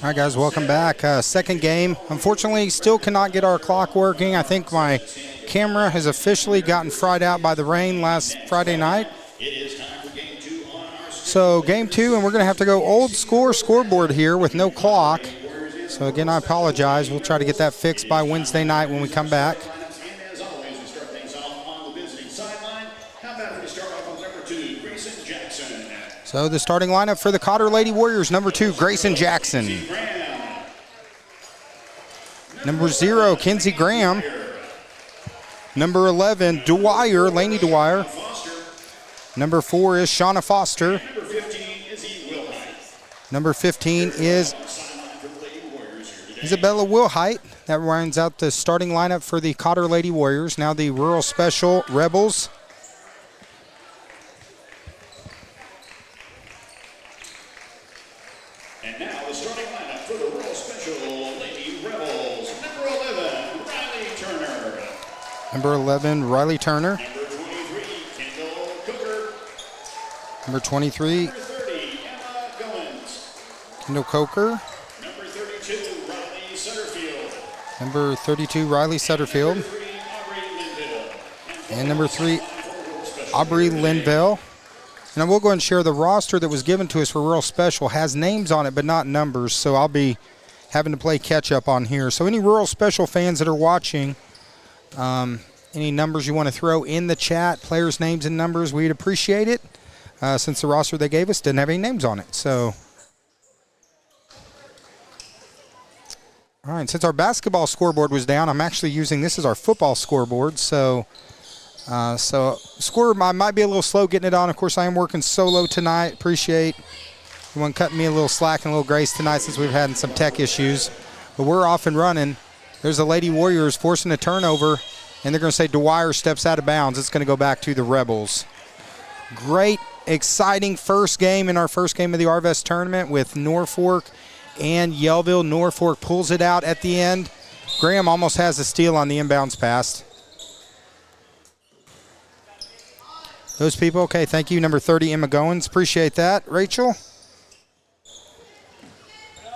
All right, guys, welcome back. Second game. Unfortunately, still cannot get our clock working. I think my camera has officially gotten fried out by the rain last Friday night. So game two, and we're going to have to go old scoreboard here with no clock. So again, I apologize. We'll try to get that fixed by Wednesday night when we come back. So the starting lineup for the Cotter Lady Warriors: number 2, Grayson Jackson. Number 0, Kenzie Graham. Number 11, Laney Dwyer. Number 4 is Shauna Foster. Number 15 is Isabella Wilhite. That rounds out the starting lineup for the Cotter Lady Warriors. Now the Rural Special Rebels. And now the starting lineup for the Rural Special Lady Rebels. Number 11, Riley Turner. Number 11, Riley Turner. Number 23, Kendall Coker. Number 23, Number 30, Emma Goins. Kendall Coker. Number 32, Riley Sutterfield. Number 32, Riley Sutterfield. Number 3, Aubrey Linville. And number 3, Aubrey Linville. And I will go ahead and share the roster that was given to us for Rural Special. Has names on it, but not numbers, so I'll be having to play catch-up on here. So any Rural Special fans that are watching, any numbers you want to throw in the chat, players' names and numbers, we'd appreciate it, since the roster they gave us didn't have any names on it. So, all right, since our basketball scoreboard was down, I'm actually using this as our football scoreboard. So score might be a little slow getting it on. Of course, I am working solo tonight. Appreciate everyone cutting me a little slack and a little grace tonight since we've had some tech issues. But we're off and running. There's the Lady Warriors forcing a turnover, and they're going to say Dwyer steps out of bounds. It's going to go back to the Rebels. Great, exciting first game in our first game of the Arvest Tournament with Norfolk and Yellville. Norfolk pulls it out at the end. Graham almost has a steal on the inbounds pass. Those people, okay, thank you. Number 30, Emma Goins. Appreciate that. Rachel.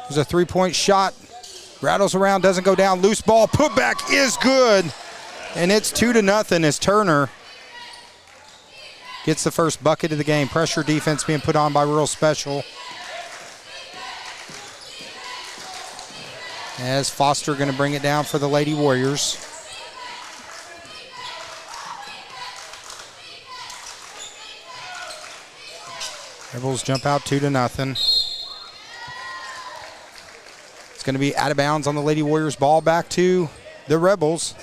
There's a three-point shot. Rattles around, doesn't go down. Loose ball, putback is good. And it's 2-0 as Turner gets the first bucket of the game. Pressure defense being put on by Rural Special. As Foster going to bring it down for the Lady Warriors. Rebels jump out 2-0. It's going to be out of bounds on the Lady Warriors. Ball back to the Rebels.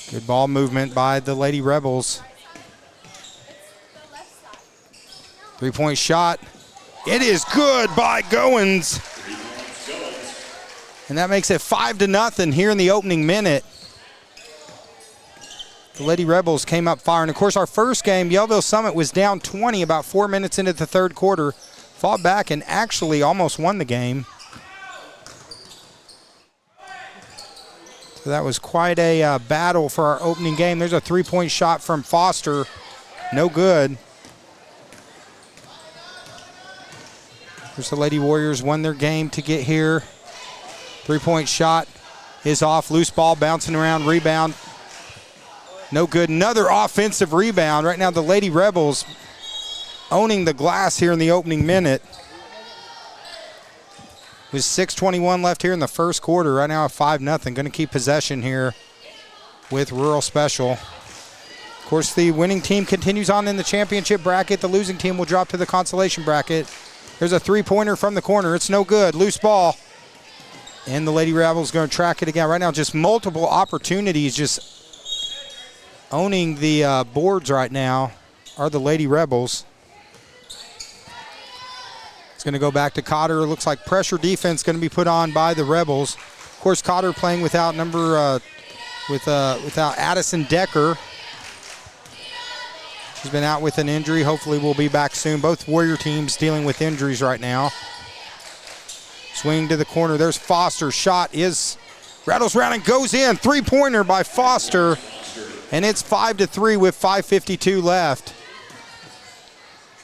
Good ball movement by the Lady Rebels. Three-point shot. It is good by Goins. And that makes it 5-0 here in the opening minute. The Lady Rebels came up firing. Of course, our first game, Yellville Summit was down 20 about 4 minutes into the third quarter. Fought back and actually almost won the game. So that was quite a battle for our opening game. There's a three-point shot from Foster. No good. There's the Lady Warriors won their game to get here. Three-point shot is off. Loose ball bouncing around. Rebound. No good. Another offensive rebound. Right now the Lady Rebels owning the glass here in the opening minute. With 6:21 left here in the first quarter. Right now 5-0. Going to keep possession here with Rural Special. Of course, the winning team continues on in the championship bracket. The losing team will drop to the consolation bracket. There's a three-pointer from the corner. It's no good. Loose ball. And the Lady Rebels going to track it again. Right now, just multiple opportunities, just owning the boards right now are the Lady Rebels. It's going to go back to Cotter. It looks like pressure defense going to be put on by the Rebels. Of course, Cotter playing without without Addison Decker. She's been out with an injury. Hopefully we'll be back soon. Both Warrior teams dealing with injuries right now. Swing to the corner. There's Foster. Shot is rattles around and goes in. Three-pointer by Foster. And it's 5-3 with 5:52 left.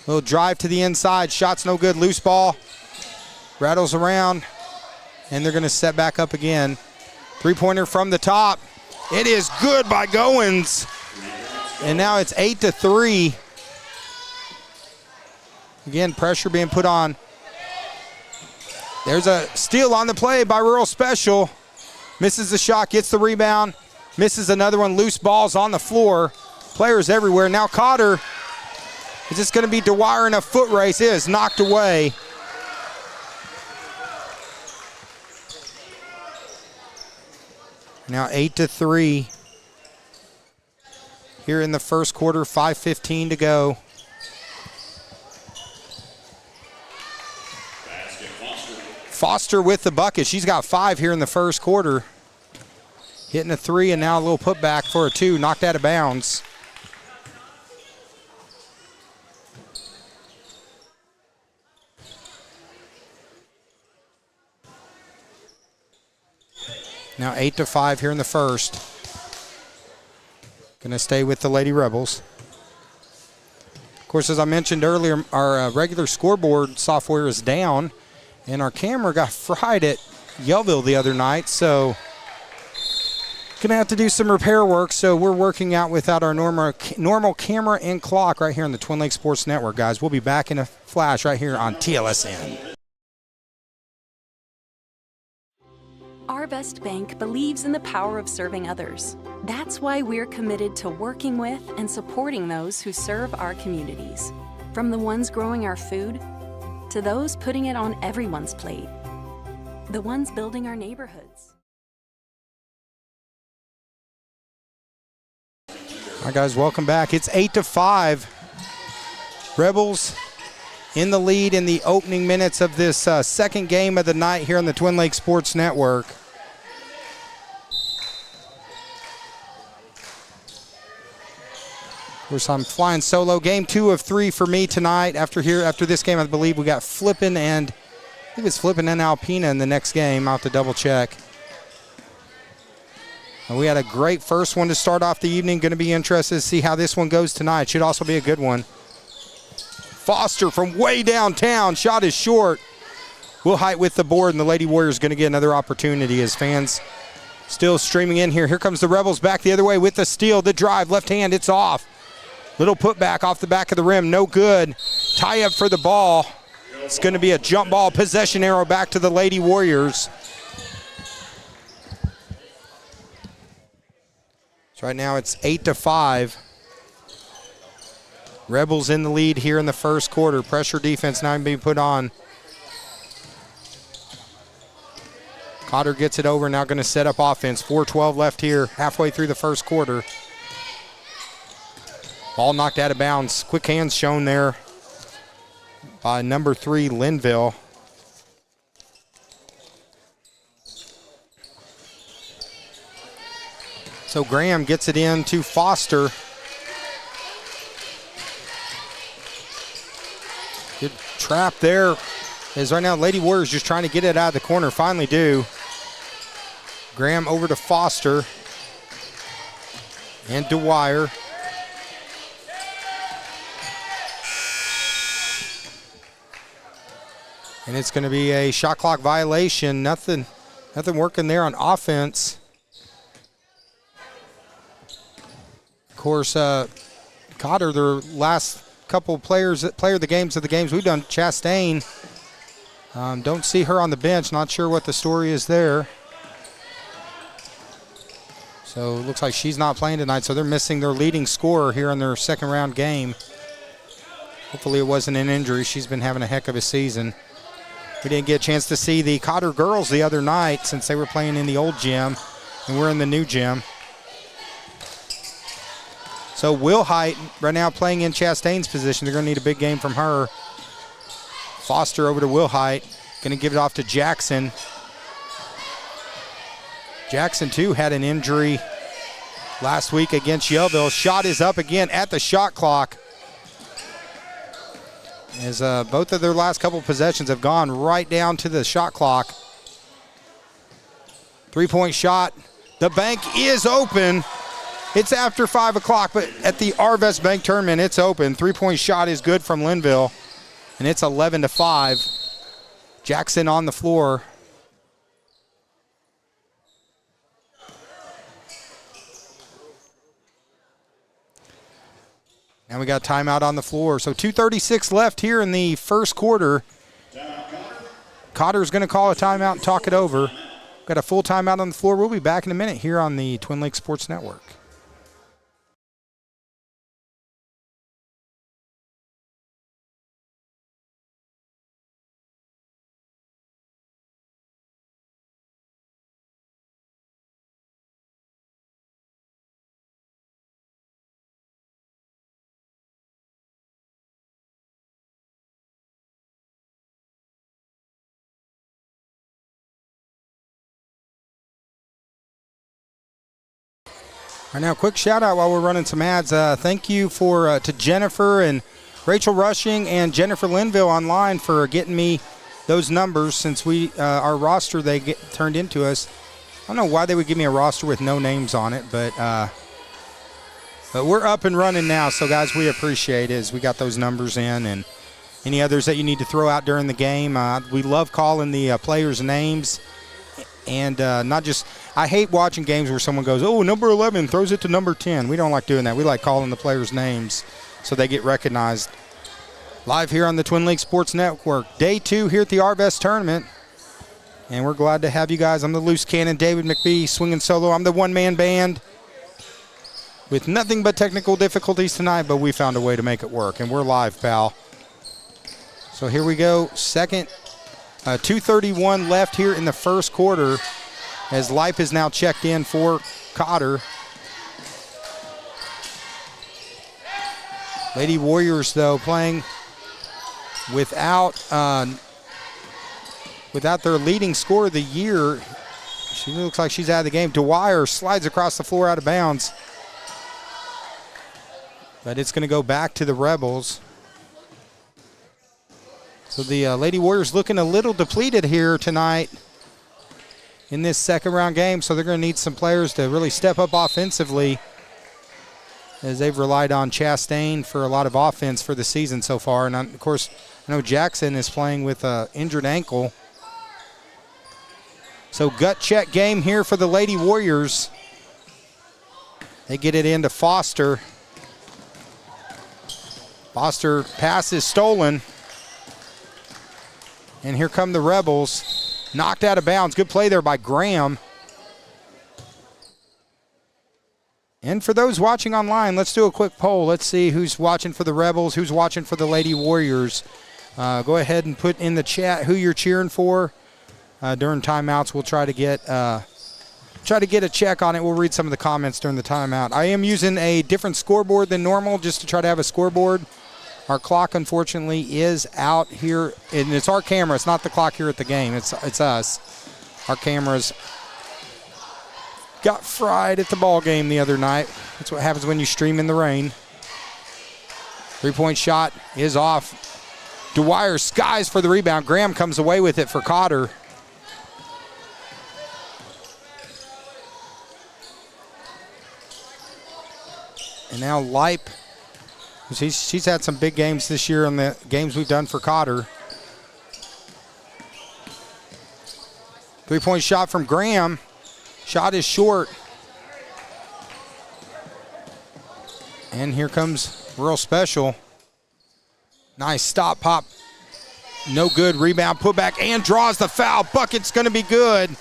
Little drive to the inside. Shot's no good. Loose ball. Rattles around. And they're going to set back up again. Three-pointer from the top. It is good by Goins. And now it's 8-3. Again, pressure being put on. There's a steal on the play by Rural Special. Misses the shot, gets the rebound. Misses another one. Loose balls on the floor. Players everywhere. Now Cotter. Is this going to be Dwyer in a foot race? It is knocked away. Now 8-3. Here in the first quarter, 5:15 to go. Foster with the bucket. She's got 5 here in the first quarter. Hitting a 3 and now a little putback for a 2. Knocked out of bounds. Now 8-5 here in the first. Going to stay with the Lady Rebels. Of course, as I mentioned earlier, our regular scoreboard software is down, and our camera got fried at Yellville the other night, so going to have to do some repair work. So we're working out without our normal camera and clock right here on the Twin Lakes Sports Network, guys. We'll be back in a flash right here on TLSN. Arvest Bank believes in the power of serving others. That's why we're committed to working with and supporting those who serve our communities. From the ones growing our food, to those putting it on everyone's plate. The ones building our neighborhoods. All right, guys, welcome back. It's 8-5. Rebels in the lead in the opening minutes of this second game of the night here on the Twin Lakes Sports Network. Of course, I'm flying solo. Game 2 of 3 for me tonight. After this game, I believe we got Flippin and I think it's Flippin and Alpena in the next game. I'll have to double check. And we had a great first one to start off the evening. Going to be interested to see how this one goes tonight. Should also be a good one. Foster from way downtown. Shot is short. Will Height with the board, and the Lady Warriors going to get another opportunity as fans still streaming in here. Here comes the Rebels back the other way with the steal. The drive, left hand, it's off. Little putback off the back of the rim, no good. Tie up for the ball. It's going to be a jump ball possession arrow back to the Lady Warriors. So right now it's 8-5. Rebels in the lead here in the first quarter. Pressure defense now being put on. Cotter gets it over, now going to set up offense. 4:12 left here, halfway through the first quarter. Ball knocked out of bounds. Quick hands shown there by number 3, Linville. So Graham gets it in to Foster. Good trap there. As right now, Lady Warriors just trying to get it out of the corner. Finally do. Graham over to Foster. And Dwyer. And it's going to be a shot clock violation. Nothing working there on offense. Of course, Cotter, their last couple players that play the games we've done, Chastain. Don't see her on the bench. Not sure what the story is there. So it looks like she's not playing tonight. So they're missing their leading scorer here in their second round game. Hopefully it wasn't an injury. She's been having a heck of a season. We didn't get a chance to see the Cotter girls the other night since they were playing in the old gym, and we're in the new gym. So Will Height right now playing in Chastain's position. They're going to need a big game from her. Foster over to Will Height. Going to give it off to Jackson. Jackson, too, had an injury last week against Yellville. Shot is up again at the shot clock. As both of their last couple possessions have gone right down to the shot clock. Three-point shot. The bank is open. It's after 5 o'clock, but at the Arvest Bank Tournament, it's open. Three-point shot is good from Linville, and it's 11-5. Jackson on the floor. And we got timeout on the floor. So 2:36 left here in the first quarter. Cotter's going to call a timeout and talk it over. Got a full timeout on the floor. We'll be back in a minute here on the Twin Lakes Sports Network. All right, now, quick shout-out while we're running some ads. Thank you to Jennifer and Rachel Rushing and Jennifer Linville online for getting me those numbers since our roster they turned into us. I don't know why they would give me a roster with no names on it, but we're up and running now. So, guys, we appreciate it as we got those numbers in and any others that you need to throw out during the game. We love calling the players' names. And not just, I hate watching games where someone goes, oh, number 11 throws it to number 10. We don't like doing that. We like calling the players' names so they get recognized. Live here on the Twin Lakes Sports Network. Day 2 here at the Arvest Tournament. And we're glad to have you guys. I'm the loose cannon, David McBee, swinging solo. I'm the one-man band with nothing but technical difficulties tonight, but we found a way to make it work. And we're live, pal. So here we go. Second. 2:31 left here in the first quarter as Lipe is now checked in for Cotter. Lady Warriors, though, playing without their leading scorer of the year. She looks like she's out of the game. Dwyer slides across the floor out of bounds. But it's going to go back to the Rebels. So the Lady Warriors looking a little depleted here tonight in this second round game. So they're going to need some players to really step up offensively as they've relied on Chastain for a lot of offense for the season so far. And of course, I know Jackson is playing with an injured ankle. So gut check game here for the Lady Warriors. They get it into Foster. Foster pass is stolen. And here come the Rebels. Knocked out of bounds. Good play there by Graham. And for those watching online, let's do a quick poll. Let's see who's watching for the Rebels, who's watching for the Lady Warriors. Go ahead and put in the chat who you're cheering for. During timeouts, we'll try to get a check on it. We'll read some of the comments during the timeout. I am using a different scoreboard than normal just to try to have a scoreboard. Our clock, unfortunately, is out here, and it's our camera. It's not the clock here at the game. It's us. Our cameras got fried at the ball game the other night. That's what happens when you stream in the rain. Three-point shot is off. Dwyer skies for the rebound. Graham comes away with it for Cotter. And now Lipe. She's had some big games this year in the games we've done for Cotter. Three-point shot from Graham. Shot is short. And here comes Real Special. Nice stop, pop. No good. Rebound, put back, and draws the foul. Bucket's going to be good.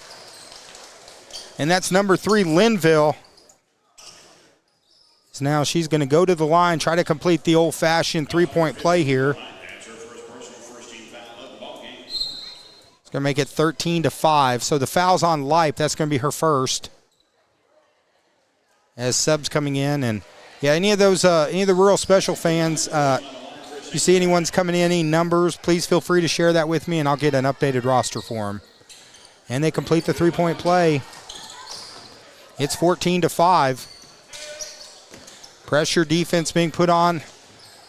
And that's number 3, Linville. So now she's going to go to the line, try to complete the old-fashioned three-point play here. It's going to make it 13-5. So the foul's on Lipe. That's going to be her first. As subs coming in, and yeah, any of the Rural Special fans, you see anyone's coming in, any numbers, please feel free to share that with me, and I'll get an updated roster for them. And they complete the three-point play. It's 14-5. Pressure defense being put on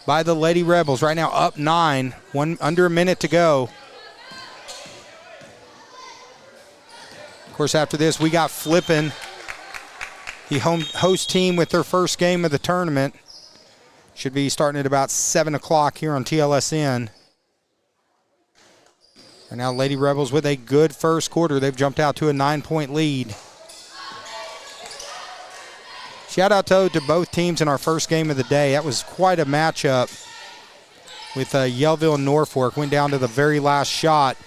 by the Lady Rebels. Right now up 9, under a minute to go. Of course, after this, we got Flippin the host team with their first game of the tournament. Should be starting at about 7 o'clock here on TLSN. And now Lady Rebels with a good first quarter. They've jumped out to a 9-point lead. Shout out to both teams in our first game of the day. That was quite a matchup with Yellville and Norfolk. Went down to the very last shot.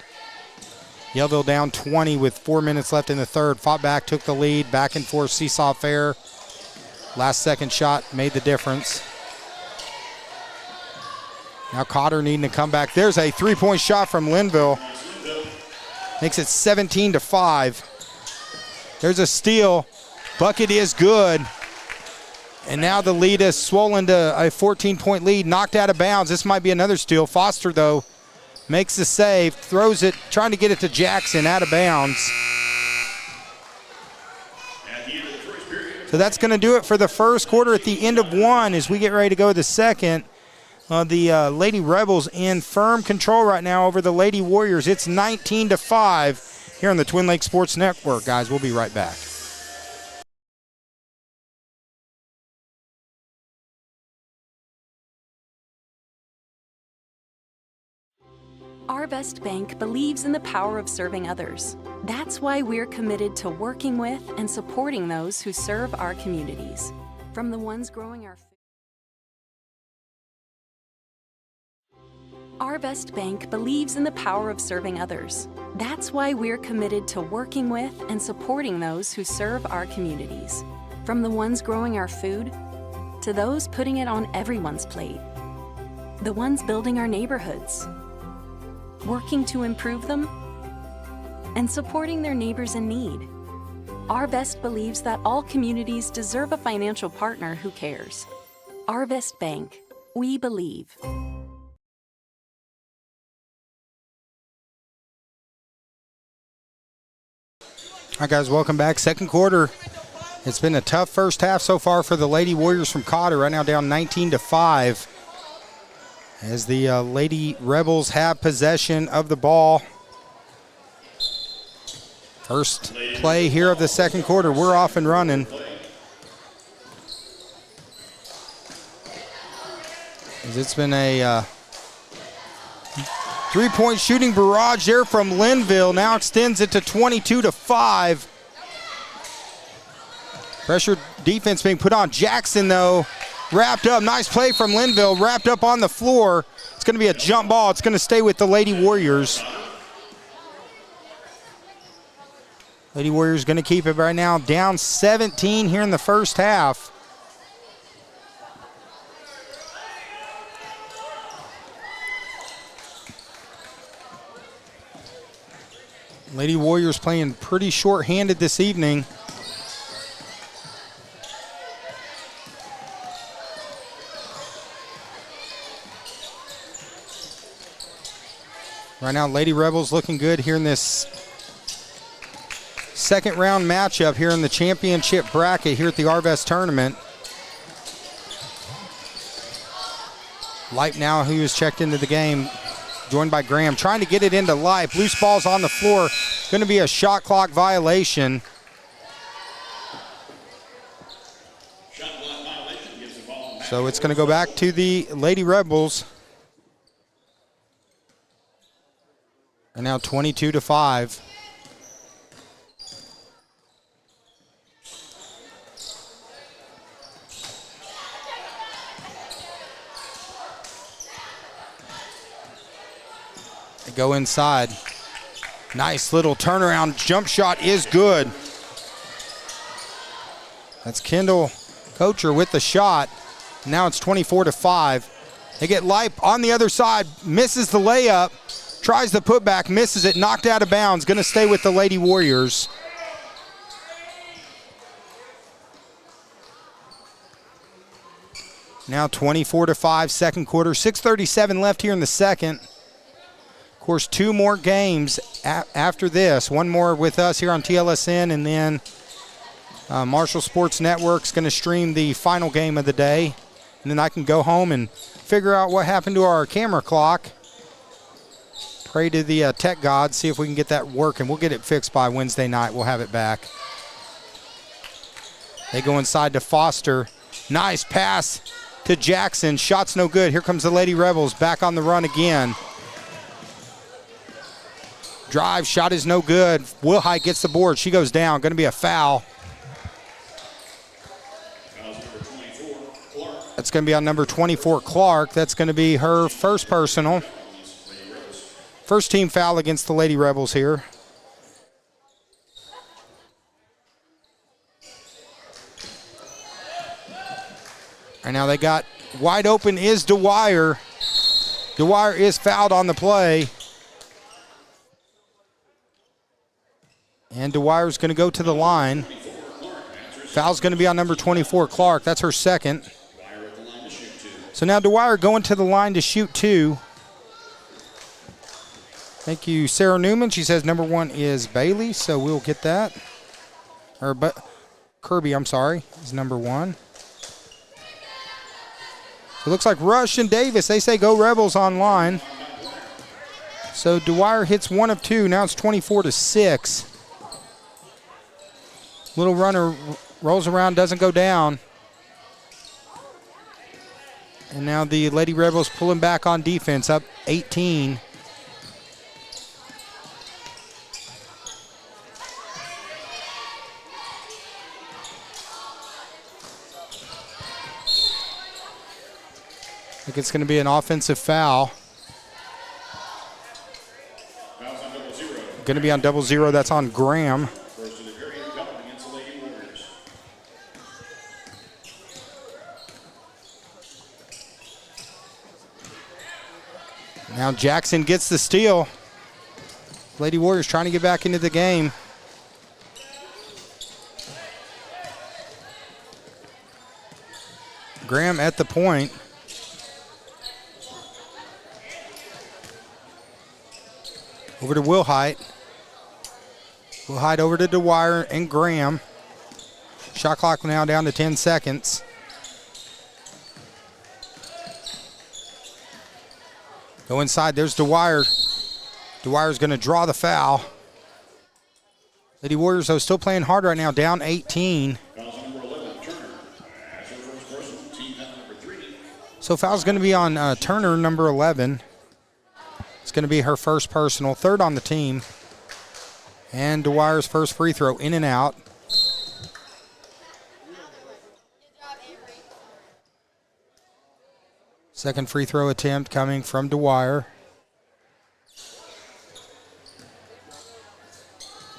Yellville down 20 with 4 minutes left in the third. Fought back, took the lead. Back and forth seesaw affair. Last second shot made the difference. Now Cotter needing to come back. There's a three-point shot from Linville. Makes it 17-5. There's a steal. Bucket is good. And now the lead is swollen to a 14-point lead. Knocked out of bounds. This might be another steal. Foster, though, makes the save. Throws it, trying to get it to Jackson, out of bounds. So that's going to do it for the first quarter. At the end of one, as we get ready to go to the second, the Lady Rebels in firm control right now over the Lady Warriors. It's 19-5 here on the Twin Lakes Sports Network. Guys, we'll be right back. Arvest Bank believes in the power of serving others. That's why we're committed to working with and supporting those who serve our communities. From the ones growing our food. Arvest Bank believes in the power of serving others. That's why we're committed to working with and supporting those who serve our communities. From the ones growing our food to those putting it on everyone's plate. The ones building our neighborhoods, working to improve them, and supporting their neighbors in need. Arvest believes that all communities deserve a financial partner who cares. Arvest Bank, we believe. All right, guys, welcome back. Second quarter. It's been a tough first half so far for the Lady Warriors from Cotter. Right now down 19-5. As the Lady Rebels have possession of the ball. First play here of the second quarter. We're off and running. As it's been a three-point shooting barrage there from Linville. Now extends it to 22-5. Pressure defense being put on. Jackson, though, wrapped up. Nice play from Linville. Wrapped up on the floor. It's going to be a jump ball. It's going to stay with the Lady Warriors. Lady Warriors going to keep it right now. Down 17 here in the first half. Lady Warriors playing pretty short-handed this evening. Right now, Lady Rebels looking good here in this second round matchup here in the championship bracket here at the Arvest Tournament. Light now, who has checked into the game, joined by Graham, trying to get it into Light. Loose ball's on the floor. Going to be a shot clock violation. So it's going to go back to the Lady Rebels. And now 22-5. They go inside. Nice little turnaround. Jump shot is good. That's Kendall Kocher with the shot. Now it's 24-5. They get Lipe on the other side. Misses the layup. Tries the putback, misses it, knocked out of bounds. Going to stay with the Lady Warriors. Now 24-5, second quarter. 6:37 left here in the second. Of course, two more games after this. One more with us here on TLSN, and then Marshall Sports Network's going to stream the final game of the day. And then I can go home and figure out what happened to our camera clock. Pray to the tech gods, see if we can get that working. We'll get it fixed by Wednesday night. We'll have it back. They go inside to Foster. Nice pass to Jackson. Shot's no good. Here comes the Lady Rebels back on the run again. Drive, shot is no good. Wilhite gets the board. She goes down. Going to be a foul. That's going to be on number 24, Clark. That's going to be her first personal. First team foul against the Lady Rebels here. And now they got wide open is Dwyer. Dwyer is fouled on the play. And Dwyer's going to go to the line. Foul's going to be on number 24, Clark. That's her second. So now Dwyer going to the line to shoot 2. Thank you, Sarah Newman. She says number 1 is Bailey, so we'll get that. Kirby, I'm sorry, is number 1. It looks like Rush and Davis, they say go Rebels online. So Dwyer hits 1 of 2. Now it's 24-6. Little runner rolls around, doesn't go down. And now the Lady Rebels pulling back on defense, up 18. I think it's going to be an offensive foul. Going to be on 0-0. That's on Graham. Now Jackson gets the steal. Lady Warriors trying to get back into the game. Graham at the point. Over to Wilhite. Wilhite over to Dwyer and Graham. Shot clock now down to 10 seconds. Go inside. There's Dwyer. Dwyer's going to draw the foul. Lady Warriors, though, still playing hard right now, down 18. So foul's going to be on Turner, number 11. It's going to be her first personal, third on the team. And Dwyer's first free throw in and out. Second free throw attempt coming from Dwyer.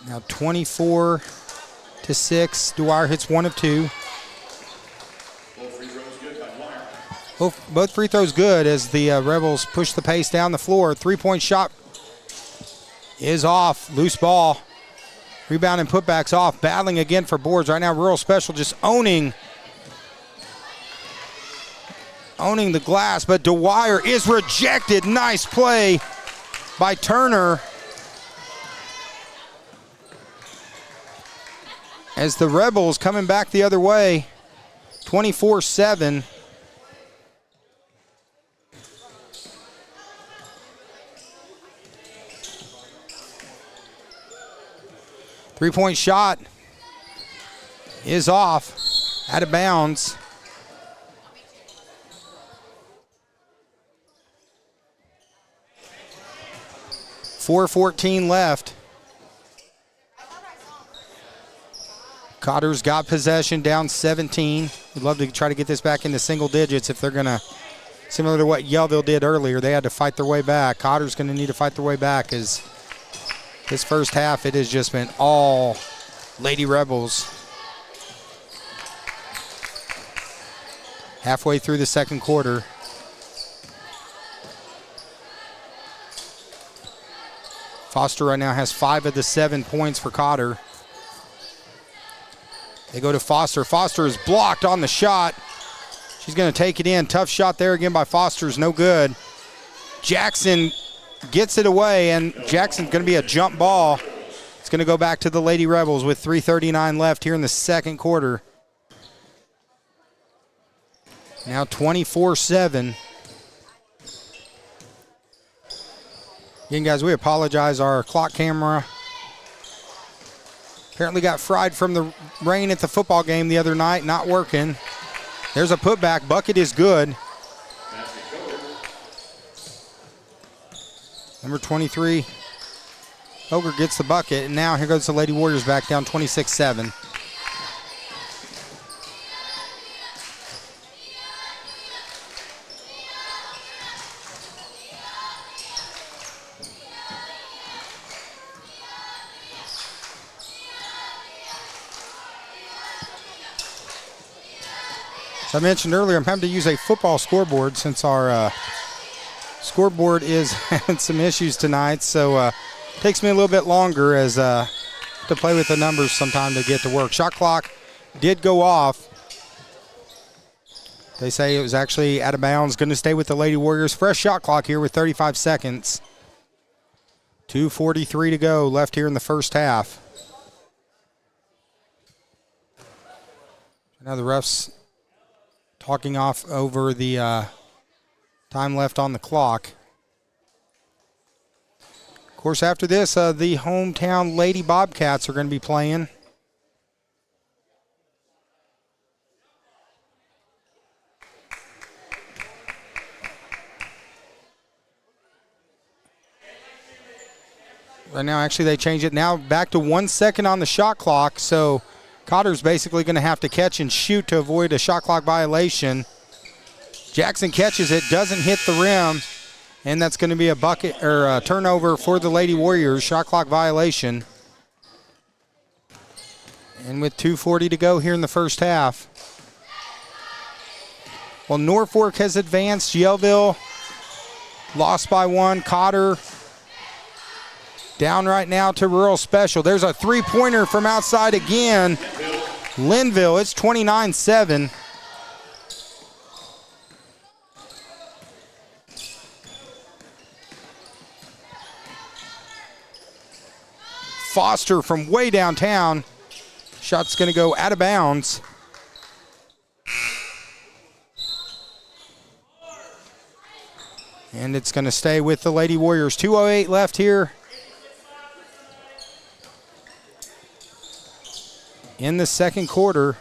Now 24-6. Dwyer hits 1 of 2. Both free throws good as the Rebels push the pace down the floor. Three-point shot is off. Loose ball. Rebound and putbacks off. Battling again for boards. Right now, Rural Special just owning the glass, but Dwyer is rejected. Nice play by Turner. As the Rebels coming back the other way, 24-7. Three-point shot is off, out of bounds. .4:14 left. Cotter's got possession, down 17. We'd love to try to get this back into single digits if they're going to, similar to what Yellville did earlier, they had to fight their way back. Cotter's going to need to fight their way back as this first half, it has just been all Lady Rebels. Halfway through the second quarter. Foster right now has 5 of the 7 points for Cotter. They go to Foster. Foster is blocked on the shot. She's going to take it in. Tough shot there again by Foster is no good. Jackson gets it away, and Jackson's going to be a jump ball. It's going to go back to the Lady Rebels with 3:39 left here in the second quarter. Now 24-7. Again, guys, we apologize. Our clock camera Apparently got fried from the rain at the football game the other night, not working. There's a putback. Bucket is good. Number 23, Ogre gets the bucket, and now here goes the Lady Warriors back down 26-7. As I mentioned earlier, I'm having to use a football scoreboard since our scoreboard is having some issues tonight, so it takes me a little bit longer as to play with the numbers sometime to get to work. Shot clock did go off. They say it was actually out of bounds. Going to stay with the Lady Warriors. Fresh shot clock here with 35 seconds. 2:43 to go left here in the first half. Now the refs talking off over the time left on the clock. Of course, after this, the hometown Lady Bobcats are going to be playing. Right now, actually, they changed it now back to 1 second on the shot clock, so Cotter's basically going to have to catch and shoot to avoid a shot clock violation. Jackson catches it, doesn't hit the rim, and that's going to be a bucket or a turnover for the Lady Warriors. Shot clock violation. And with 2:40 to go here in the first half. Well, Norfolk has advanced. Yellville lost by 1. Cotter down right now to Rural Special. There's a three-pointer from outside again. Linville, it's 29-7. Foster from way downtown. Shot's going to go out of bounds. And it's going to stay with the Lady Warriors. 2:08 left here in the second quarter.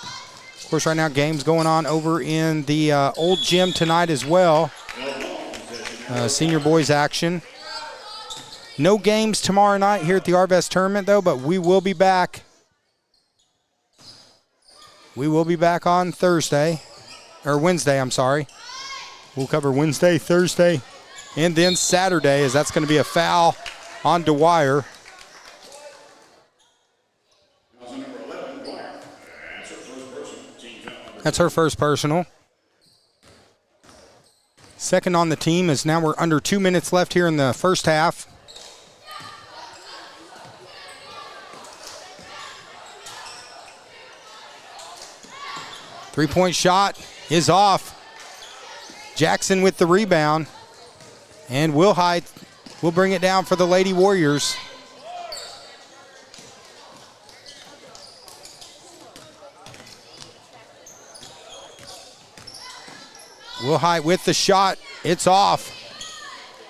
Of course, right now, game's going on over in the old gym tonight as well. Senior boys action. No games tomorrow night here at the Arvest Tournament, though, but we will be back. We will be back on Thursday, or Wednesday, I'm sorry. We'll cover Wednesday, Thursday, and then Saturday, as that's going to be a foul on Dwyer. That's her first personal. Second on the team, as now we're under 2 minutes left here in the first half. Three-point shot is off. Jackson with the rebound. And Wilhite will bring it down for the Lady Warriors. Wilhite with the shot. It's off.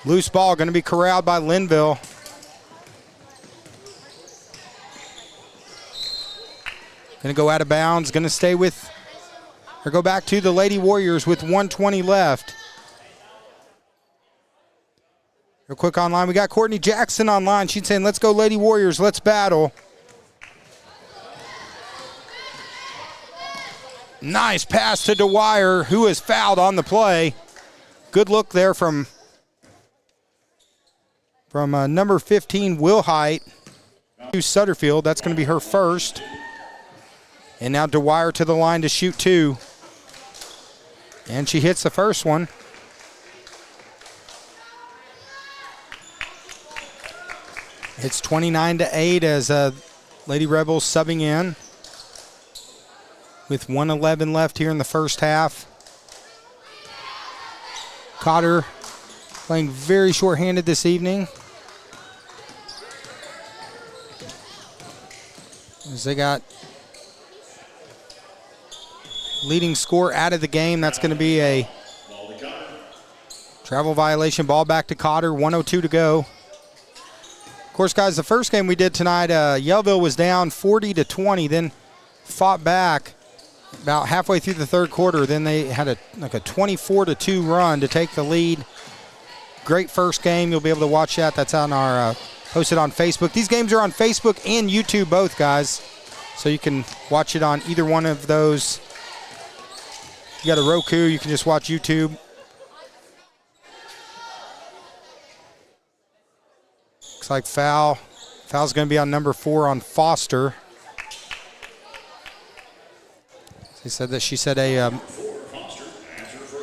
Loose ball going to be corralled by Linville. Going to go out of bounds. Going to stay with, or go back to the Lady Warriors with 1:20 left. Real quick online, we got Courtney Jackson online. She's saying, let's go Lady Warriors, let's battle. Nice pass to Dwyer, who is fouled on the play. Good look there from number 15, Wilhite, to Sutterfield. That's going to be her first. And now Dwyer to the line to shoot 2. And she hits the first one. It's 29-8 as Lady Rebels subbing in with 1:11 left here in the first half. Cotter playing very short-handed this evening, as they got leading score out of the game. That's going to be a travel violation. Ball back to Cotter. 1:02 to go. Of course, guys, the first game we did tonight, Yellville was down 40-20, then fought back about halfway through the third quarter. Then they had a 24-2 run to take the lead. Great first game. You'll be able to watch that. That's on our posted on Facebook. These games are on Facebook and YouTube both, guys. So you can watch it on either one of those. You got a Roku, you can just watch YouTube. Looks like foul. Foul's going to be on number 4 on Foster. She said a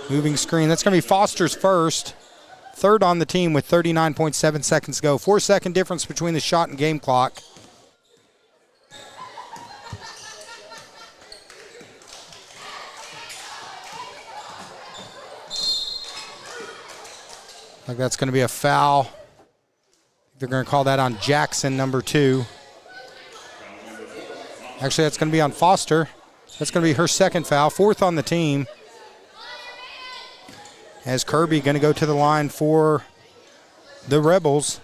moving screen. That's going to be Foster's first. Third on the team with 39.7 seconds to go. 4-second difference between the shot and game clock. Like that's going to be a foul. They're going to call that on Jackson, number 2. Actually, that's going to be on Foster. That's going to be her second foul, 4th on the team. As Kirby going to go to the line for the Rebels.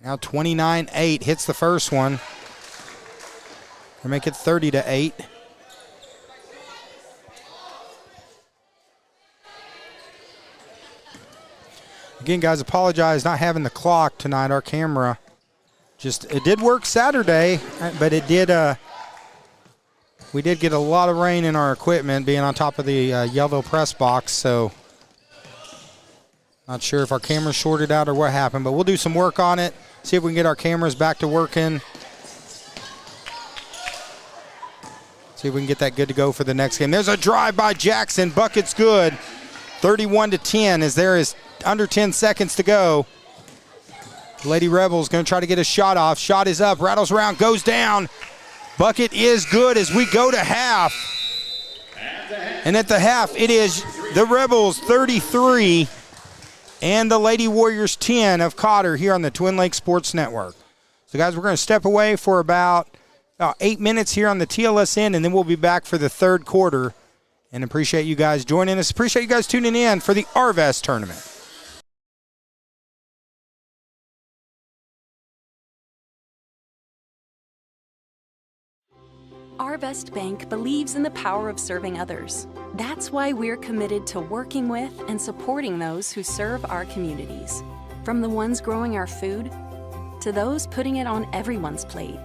Now 29-8, hits the first one. We'll make it 30-8. Again, guys, apologize not having the clock tonight. Our camera it did work Saturday, but it did. We did get a lot of rain in our equipment being on top of the Yellville press box, so not sure if our camera shorted out or what happened, but we'll do some work on it, see if we can get our cameras back to working. See if we can get that good to go for the next game. There's a drive by Jackson. Bucket's good. 31-10 as there is under 10 seconds to go. Lady Rebels going to try to get a shot off. Shot is up, rattles around, goes down. Bucket is good as we go to half. And at the half, it is the Rebels 33 and the Lady Warriors 10 of Cotter here on the Twin Lakes Sports Network. So, guys, we're going to step away for about 8 minutes here on the TLSN, and then we'll be back for the third quarter. And appreciate you guys joining us. Appreciate you guys tuning in for the Arvest Tournament. Arvest Bank believes in the power of serving others. That's why we're committed to working with and supporting those who serve our communities. From the ones growing our food to those putting it on everyone's plate.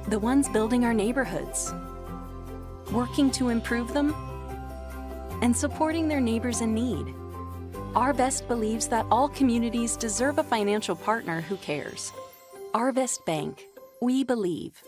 The ones building our neighborhoods, working to improve them, and supporting their neighbors in need. Arvest believes that all communities deserve a financial partner who cares. Arvest Bank, we believe.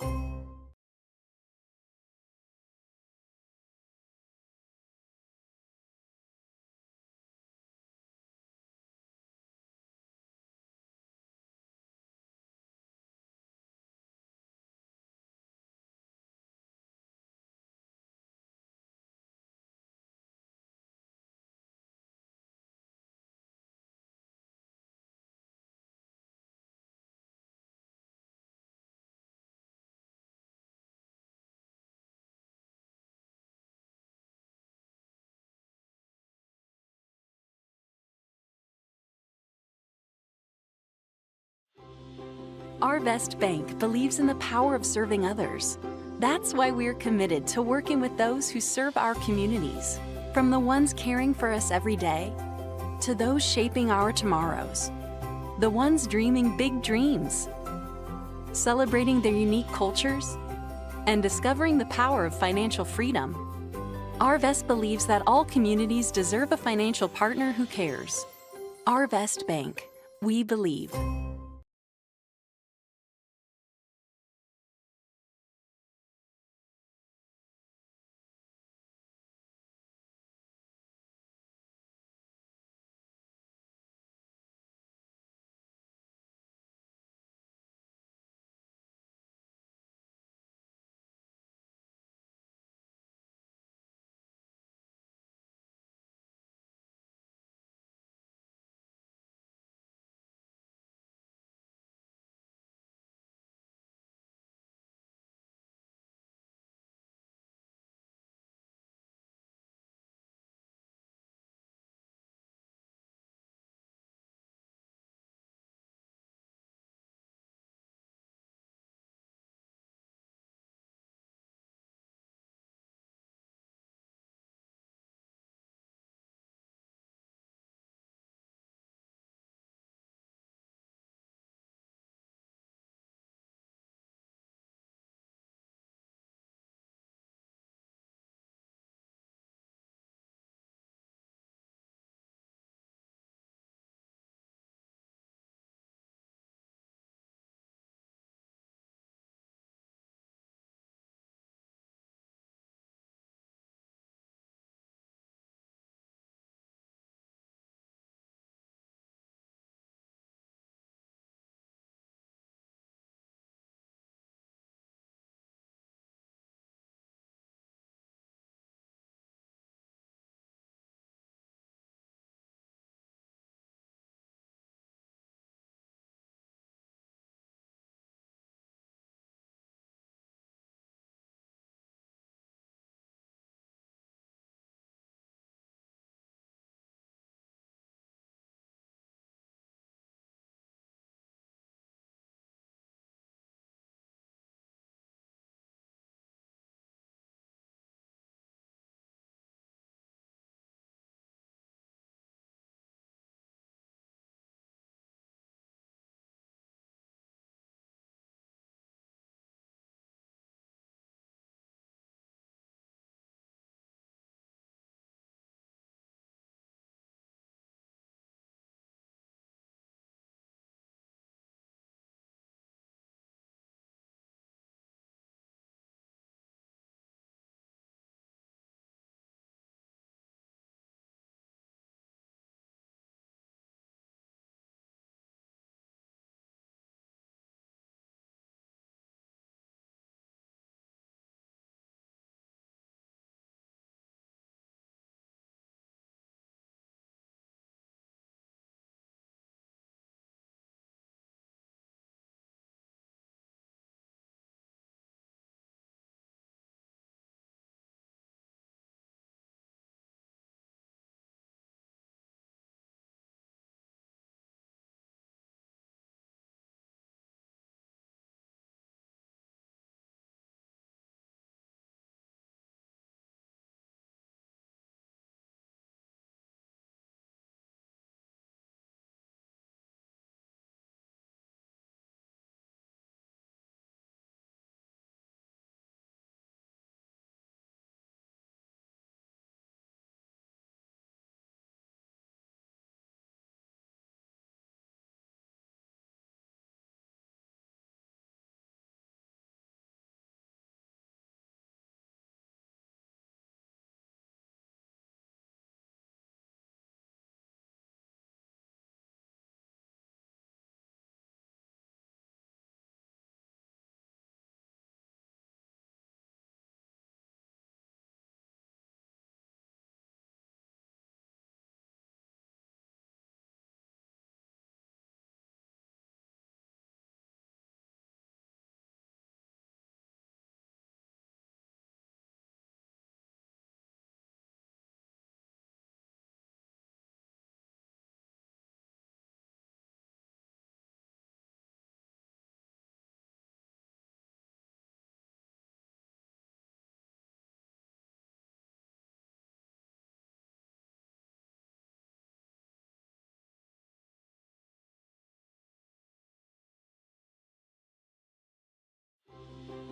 Arvest Bank believes in the power of serving others. That's why we're committed to working with those who serve our communities, from the ones caring for us every day to those shaping our tomorrows, the ones dreaming big dreams, celebrating their unique cultures, and discovering the power of financial freedom. Arvest believes that all communities deserve a financial partner who cares. Arvest Bank, we believe.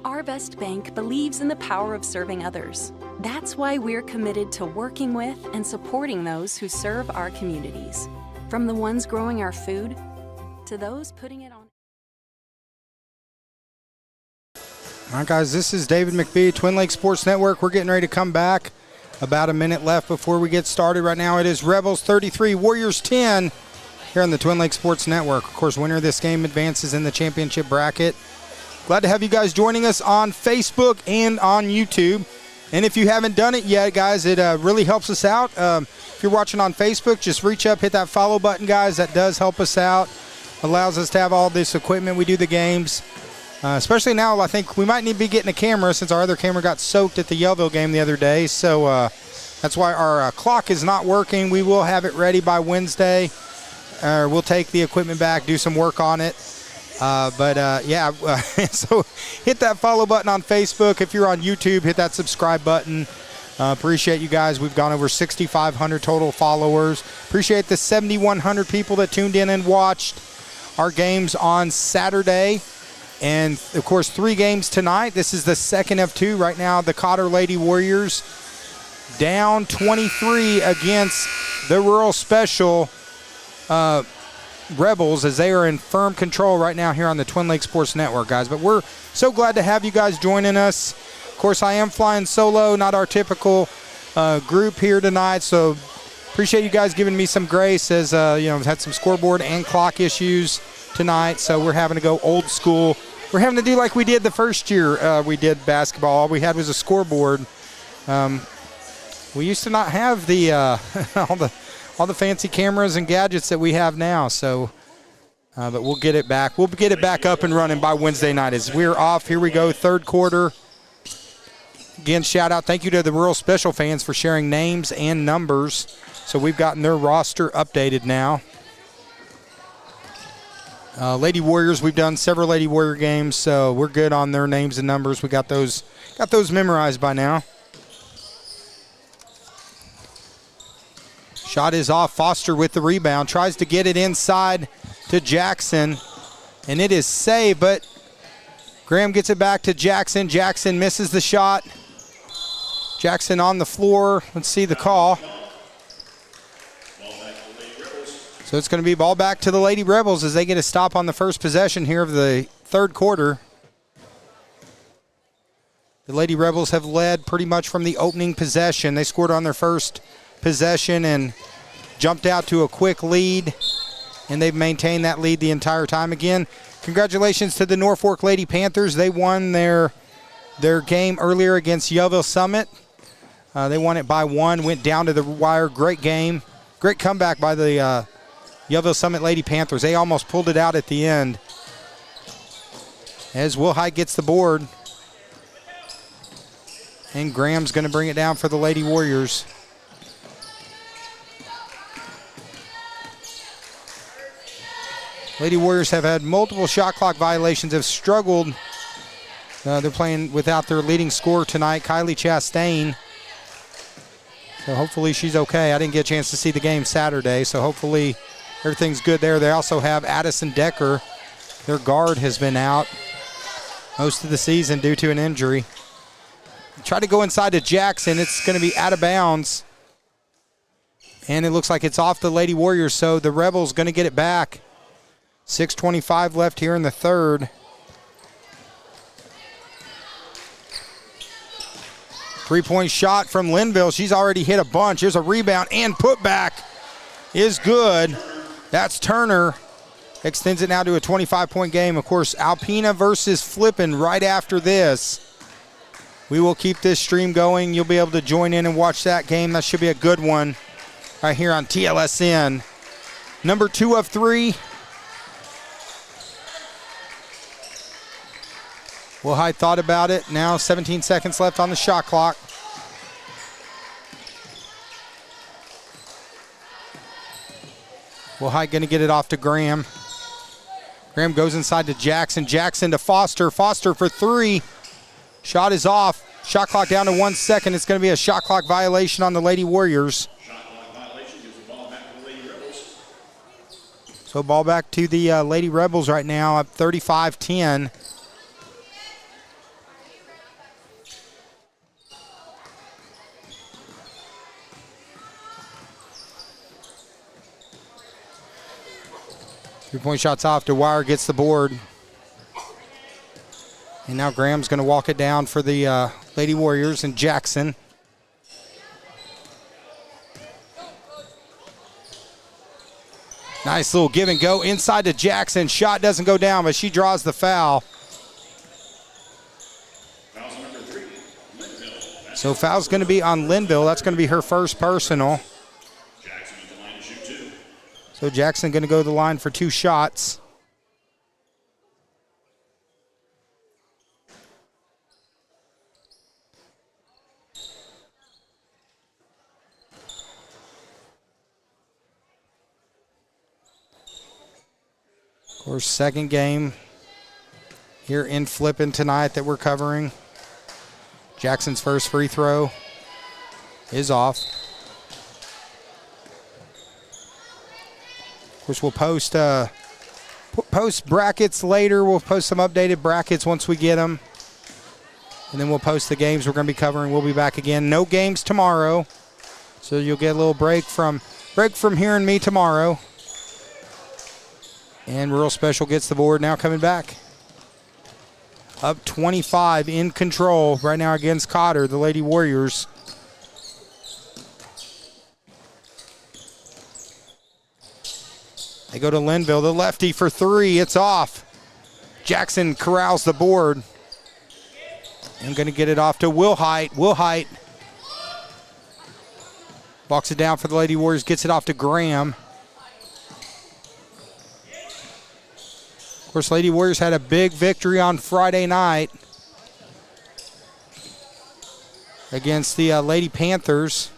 Arvest Bank believes in the power of serving others. That's why we're committed to working with and supporting those who serve our communities. From the ones growing our food to those putting it on. All right, guys, this is David McBee, Twin Lakes Sports Network. We're getting ready to come back. About a minute left before we get started. Right now it is Rebels 33, Warriors 10 here on the Twin Lakes Sports Network. Of course, winner of this game advances in the championship bracket. Glad to have you guys joining us on Facebook and on YouTube. And if you haven't done it yet, guys, it really helps us out. If you're watching on Facebook, just reach up, hit that follow button, guys. That does help us out. Allows us to have all this equipment. We do the games. Especially now, I think we might need to be getting a camera since our other camera got soaked at the Yellville game the other day. So that's why our clock is not working. We will have it ready by Wednesday. We'll take the equipment back, do some work on it. Yeah, so hit that follow button on Facebook. If you're on YouTube, hit that subscribe button. Appreciate you guys. We've gone over 6,500 total followers. Appreciate the 7,100 people that tuned in and watched our games on Saturday. And, of course, 3 games tonight. This is the second of 2. Right now, the Cotter Lady Warriors down 23 against the Rural Special Rebels as they are in firm control right now here on the Twin Lakes Sports Network, guys. But we're so glad to have you guys joining us. Of course, I am flying solo, not our typical group here tonight. So appreciate you guys giving me some grace as, I've had some scoreboard and clock issues tonight. So we're having to go old school. We're having to do like we did the first year we did basketball. All we had was a scoreboard. We used to not have the all the fancy cameras and gadgets that we have now. So, but we'll get it back. We'll get it back up and running by Wednesday night. As we're off, here we go, third quarter. Again, shout out, thank you to the Rural Special fans for sharing names and numbers. So we've gotten their roster updated now. Lady Warriors, we've done several Lady Warrior games, so we're good on their names and numbers. We got those memorized by now. Shot is off. Foster with the rebound. Tries to get it inside to Jackson, and it is saved, but Graham gets it back to Jackson. Jackson misses the shot. Jackson on the floor. Let's see the call. So it's going to be ball back to the Lady Rebels as they get a stop on the first possession here of the third quarter. The Lady Rebels have led pretty much from the opening possession. They scored on their first possession and jumped out to a quick lead, and they've maintained that lead the entire time. Again, congratulations to the Norfolk Lady Panthers. They won their game earlier against Yellville Summit. They won it by 1, went down to the wire. Great game. Great comeback by the Yellville Summit Lady Panthers. They almost pulled it out at the end. As Wilhite gets the board. And Graham's going to bring it down for the Lady Warriors. Lady Warriors have had multiple shot clock violations, have struggled. They're playing without their leading scorer tonight, Kylie Chastain. So hopefully she's okay. I didn't get a chance to see the game Saturday, so hopefully everything's good there. They also have Addison Decker. Their guard has been out most of the season due to an injury. Try to go inside to Jackson. It's going to be out of bounds. And it looks like it's off the Lady Warriors, so the Rebels going to get it back. 6:25 left here in the third. Three-point shot from Linville. She's already hit a bunch. Here's a rebound and putback is good. That's Turner. Extends it now to a 25-point game. Of course, Alpena versus Flippin right after this. We will keep this stream going. You'll be able to join in and watch that game. That should be a good one right here on TLSN. Number 2 of 3. Wilhite thought about it. Now 17 seconds left on the shot clock. Wilhite going to get it off to Graham. Graham goes inside to Jackson. Jackson to Foster. Foster for 3. Shot is off. Shot clock down to 1 second. It's going to be a shot clock violation on the Lady Warriors. Shot clock violation gives the ball back to the Lady Rebels. So ball back to the Lady Rebels right now, up 35-10. 3-point shots off. Dwyer gets the board. And now Graham's going to walk it down for the Lady Warriors and Jackson. Nice little give and go inside to Jackson. Shot doesn't go down, but she draws the foul. So foul's going to be on Linville. That's going to be her first personal. So Jackson going to go to the line for 2 shots. Of course, second game here in Flippin tonight that we're covering. Jackson's first free throw is off. Of course, we'll post brackets later. We'll post some updated brackets once we get them. And then we'll post the games we're going to be covering. We'll be back again. No games tomorrow. So you'll get a little break from hearing me tomorrow. And Rural Special gets the board now coming back. Up 25 in control right now against Cotter, the Lady Warriors. They go to Linville, the lefty for 3. It's off. Jackson corrals the board. And going to get it off to Wilhite. Wilhite walks it down for the Lady Warriors, gets it off to Graham. Of course, Lady Warriors had a big victory on Friday night against the Lady Panthers.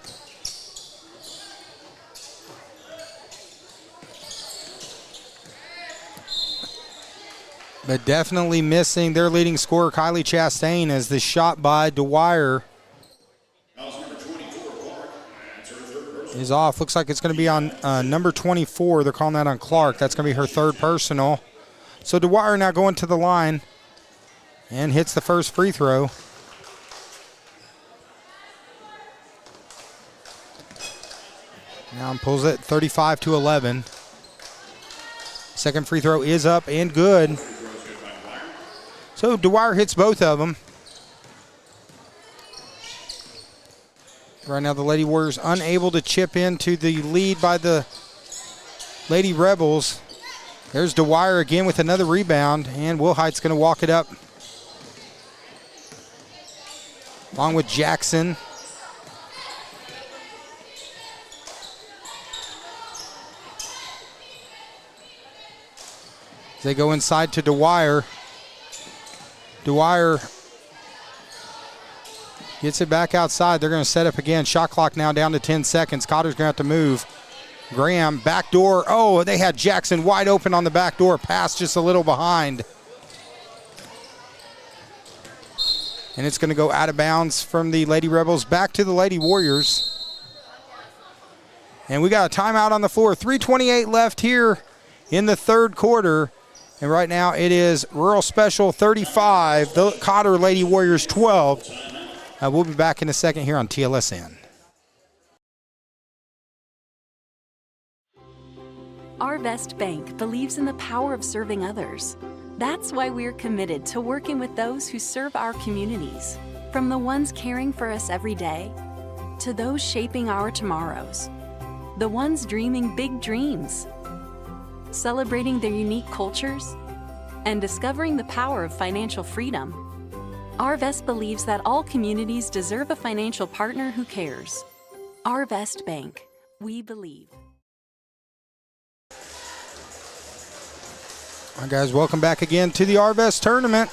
But definitely missing their leading scorer, Kylie Chastain, as the shot by Dwyer is off. Looks like it's going to be on number 24. They're calling that on Clark. That's going to be her third personal. So Dwyer now going to the line and hits the first free throw. Now pulls it 35-11. Second free throw is up and good. So Dwyer hits both of them. Right now the Lady Warriors unable to chip into the lead by the Lady Rebels. There's Dwyer again with another rebound, and Wilhite's going to walk it up along with Jackson. They go inside to Dwyer. Dwyer gets it back outside. They're going to set up again. Shot clock now down to 10 seconds. Cotter's going to have to move. Graham, back door. Oh, they had Jackson wide open on the back door. Pass just a little behind. And it's going to go out of bounds from the Lady Rebels back to the Lady Warriors. And we got a timeout on the floor. 3:28 left here in the third quarter. And right now it is Rural Special 35, the Cotter Lady Warriors 12. We'll be back in a second here on TLSN. Arvest Bank believes in the power of serving others. That's why we're committed to working with those who serve our communities, from the ones caring for us every day to those shaping our tomorrows, the ones dreaming big dreams, celebrating their unique cultures, and discovering the power of financial freedom. Arvest believes that all communities deserve a financial partner who cares. Arvest Bank, we believe. All right, guys, welcome back again to the Arvest Tournament.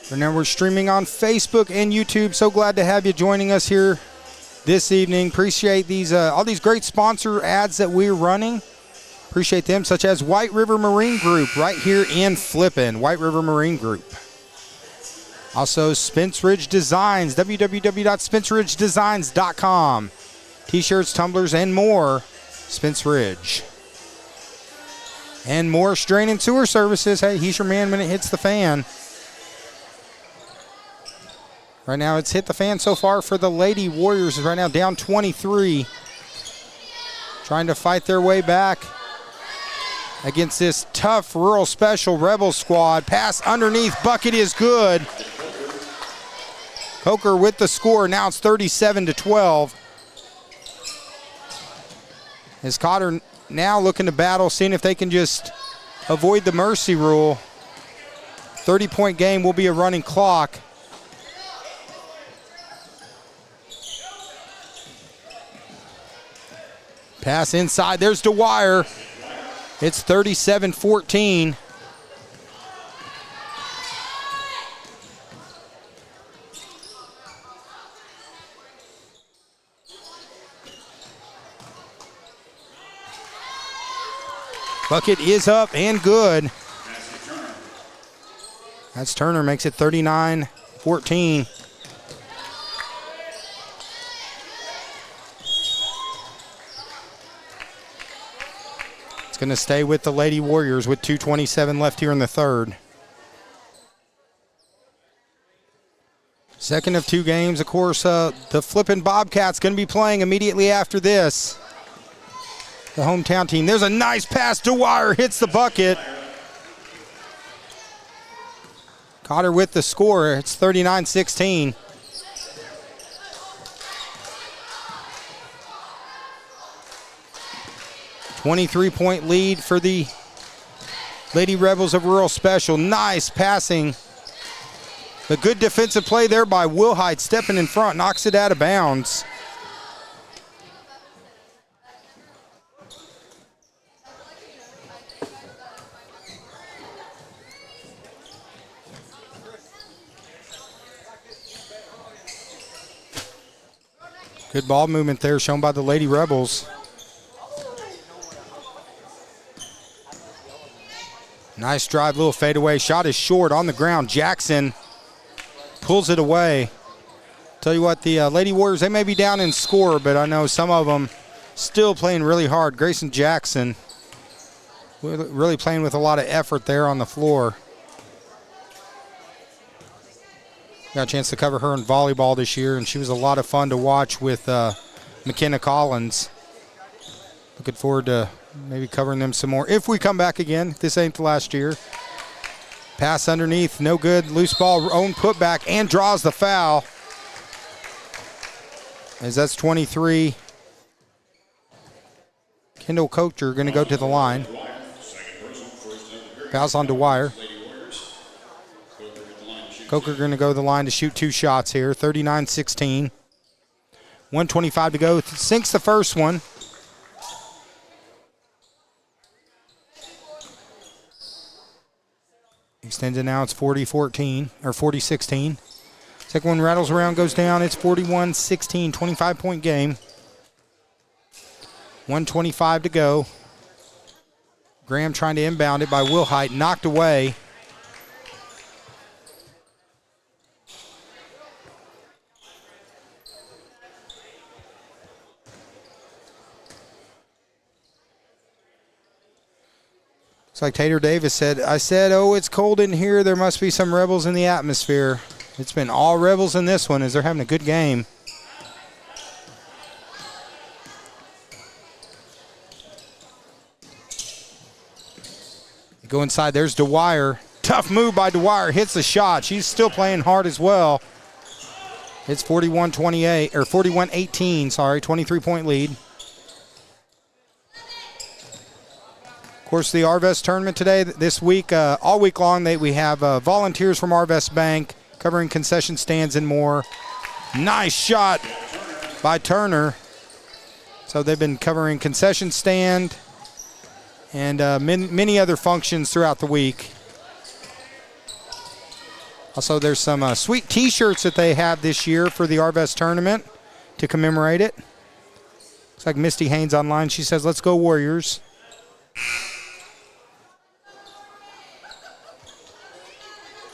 And now we're streaming on Facebook and YouTube. So glad to have you joining us here this evening. Appreciate these all these great sponsor ads that we're running. Appreciate them, such as White River Marine Group right here in Flippin. White River Marine Group. Also, Spence Ridge Designs, www.spenceridgedesigns.com. T-shirts, tumblers, and more. Spence Ridge. And more Strain and Sewer Services. Hey, he's your man when it hits the fan. Right now, it's hit the fan so far for the Lady Warriors. Right now, down 23 trying to fight their way back against this tough Rural Special Rebel squad. Pass underneath, bucket is good. Coker with the score, now it's 37-12. As Cotter now looking to battle, seeing if they can just avoid the mercy rule. 30-point game will be a running clock. Pass inside, there's Dwyer. It's 37-14. Bucket is up and good. That's Turner, makes it 39-14. It's going to stay with the Lady Warriors with 2:27 left here in the third. Second of two games, of course, the Flippin Bobcats going to be playing immediately after this. The hometown team. There's a nice pass. Dwyer hits the bucket. Cotter with the score. It's 39-16. .23 lead for the Lady Rebels of Rural Special. Nice passing. But good defensive play there by Wilhite, stepping in front, knocks it out of bounds. Good ball movement there shown by the Lady Rebels. Nice drive, little fadeaway. Shot is short on the ground. Jackson pulls it away. Tell you what, the Lady Warriors, they may be down in score, but I know some of them still playing really hard. Grayson Jackson really playing with a lot of effort there on the floor. Got a chance to cover her in volleyball this year, and she was a lot of fun to watch with McKenna Collins. Looking forward to maybe covering them some more if we come back again. This ain't the last year. Pass underneath, no good. Loose ball, own putback, and draws the foul. As that's 23. Kendall Kocher going to go to the line. Fouls on Dwyer. Coker going to go to the line to shoot two shots here. 39-16. 1:25 to go. Sinks the first one. Extends it now. It's 40-14 or 40-16. Second one rattles around, goes down. It's 41-16. 25-point game. 1:25 to go. Graham trying to inbound it by Wilhite. Knocked away. It's like Tater Davis said, I said, oh, it's cold in here. There must be some Rebels in the atmosphere. It's been all Rebels in this one as they're having a good game. Go inside. There's Dwyer. Tough move by Dwyer. Hits the shot. She's still playing hard as well. It's 41-28, or 41-18, sorry, 23-point lead. Of course, the Arvest Tournament today, this week, all week long, we have volunteers from Arvest Bank covering concession stands and more. Nice shot by Turner. So they've been covering concession stand and many other functions throughout the week. Also, there's some sweet T-shirts that they have this year for the Arvest Tournament to commemorate it. Looks like Misty Haynes online. She says, let's go Warriors.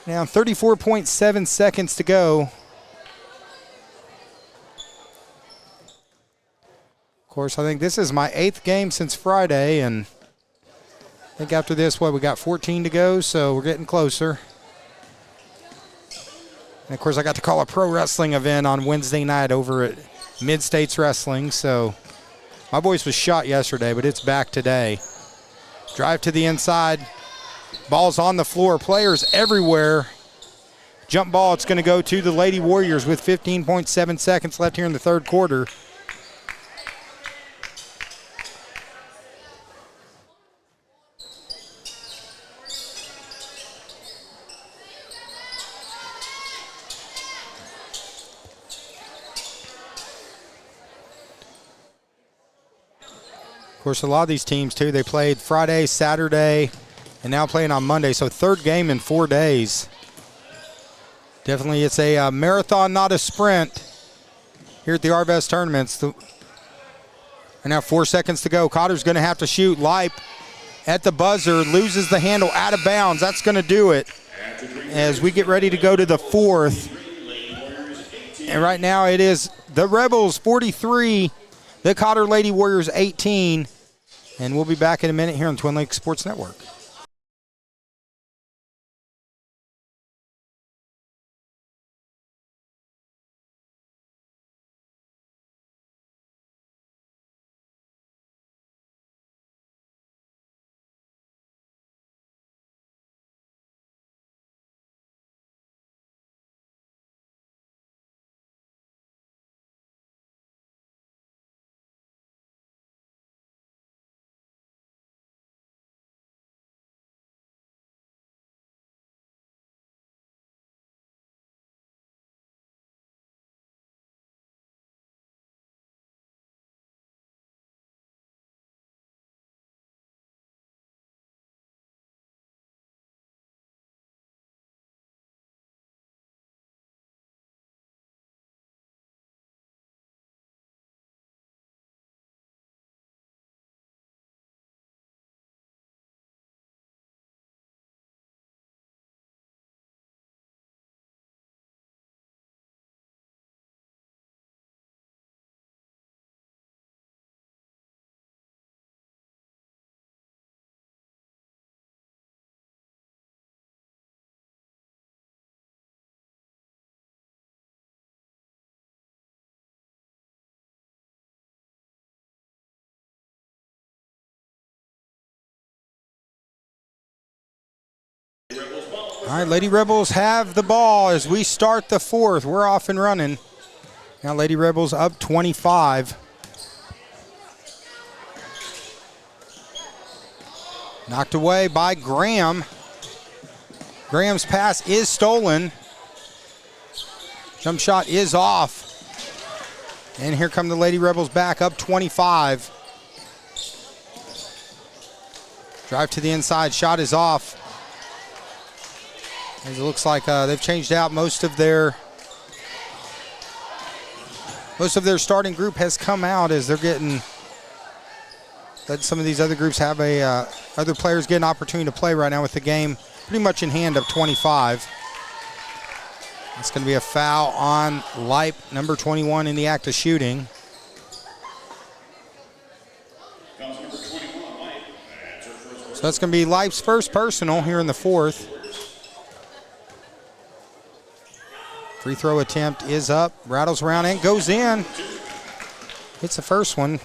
Now 34.7 seconds to go. Of course, I think this is my 8th game since Friday, and I think after this, we got 14 to go, so we're getting closer. And of course, I got to call a pro wrestling event on Wednesday night over at Mid-States Wrestling, so My voice was shot yesterday, but it's back today. Drive to the inside. Ball's on the floor. Players everywhere. Jump ball, it's going to go to the Lady Warriors with 15.7 seconds left here in the third quarter. Of course, a lot of these teams, too, they played Friday, Saturday, and now playing on Monday. So third game in 4 days. Definitely it's a marathon, not a sprint here at the Arvest Tournament. And now 4 seconds to go. Cotter's going to have to shoot. Lipe at the buzzer, loses the handle, out of bounds. That's going to do it as we get ready to go to the fourth. And right now it is the Rebels 43, the Cotter Lady Warriors 18. And we'll be back in a minute here on Twin Lakes Sports Network. All right, Lady Rebels have the ball as we start the fourth. We're off and running. Now Lady Rebels up 25. Knocked away by Graham. Graham's pass is stolen. Jump shot is off. And here come the Lady Rebels back up 25. Drive to the inside, shot is off. It looks like they've changed out most of their starting group has come out as they're getting. Let some of these other groups have other players get an opportunity to play right now with the game pretty much in hand of 25. It's going to be a foul on Lipe, number 21, in the act of shooting. So that's going to be Lipe's first personal here in the fourth. Free throw attempt is up, rattles around and goes in. It's the first one.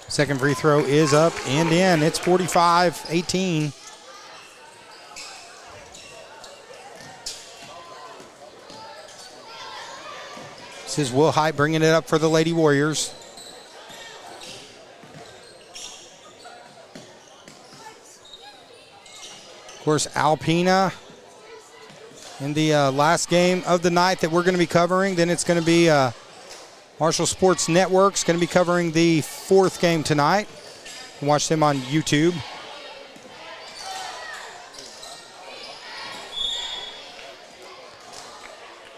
Second free throw is up and in. It's 45-18. This is Will Height bringing it up for the Lady Warriors. Of course, Alpena in the last game of the night that we're going to be covering. Then it's going to be Marshall Sports Network's going to be covering the fourth game tonight. You can watch them on YouTube.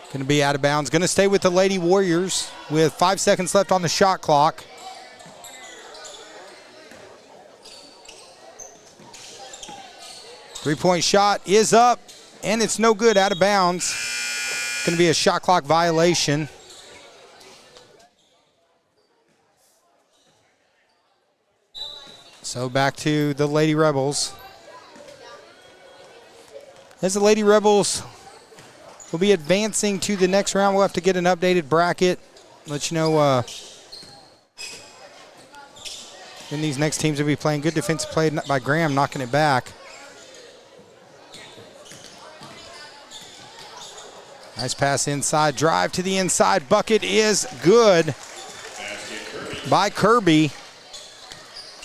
Going to be out of bounds. Going to stay with the Lady Warriors with 5 seconds left on the shot clock. Three-point shot is up, and it's no good, out of bounds. It's going to be a shot clock violation. So back to the Lady Rebels. As the Lady Rebels will be advancing to the next round. We'll have to get an updated bracket. Let you know when these next teams will be playing. Good defensive play by Graham, knocking it back. Nice pass inside, drive to the inside. Bucket is good by Kirby.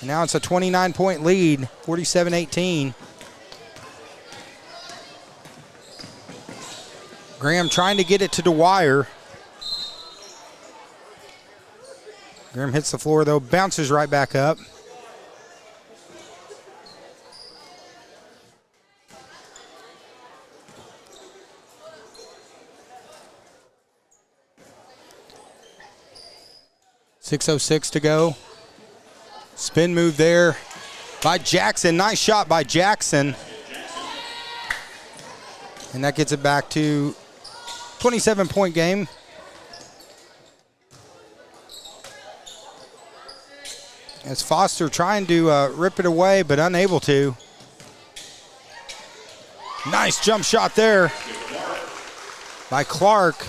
And now it's a 29-point lead, 47-18. Graham trying to get it to Dwyer. Graham hits the floor, though, bounces right back up. .606 to go. Spin move there by Jackson. Nice shot by Jackson. And that gets it back to 27-point game. As Foster trying to rip it away, but unable to. Nice jump shot there by Clark.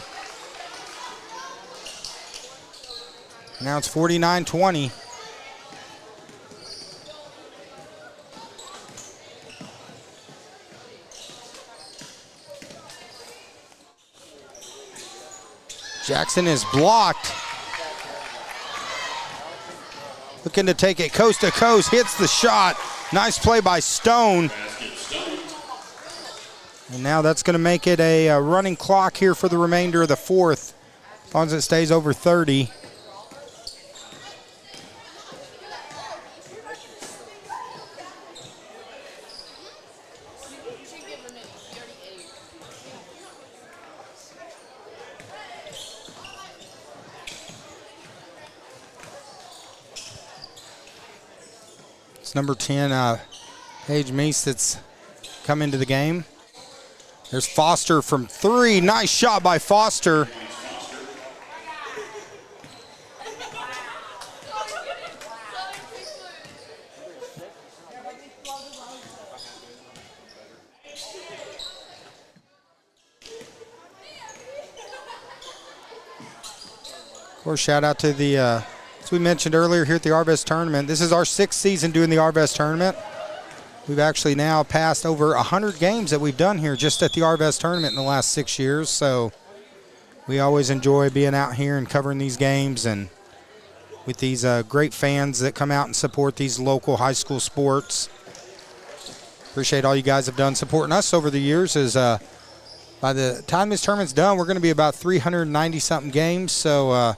Now it's 49-20. Jackson is blocked. Looking to take it coast to coast, hits the shot. Nice play by Stone. And now that's going to make it a running clock here for the remainder of the fourth, as long as it stays over 30. Number 10, Paige Meese, that's come into the game. There's Foster from three. Nice shot by Foster. Of course, shout out to the as we mentioned earlier here at the Arvest Tournament, this is our 6th season doing the Arvest Tournament. We've actually now passed over 100 games that we've done here just at the Arvest Tournament in the last 6 years. So we always enjoy being out here and covering these games, and with these great fans that come out and support these local high school sports. Appreciate all you guys have done supporting us over the years. As by the time this tournament's done, we're going to be about 390-something games. So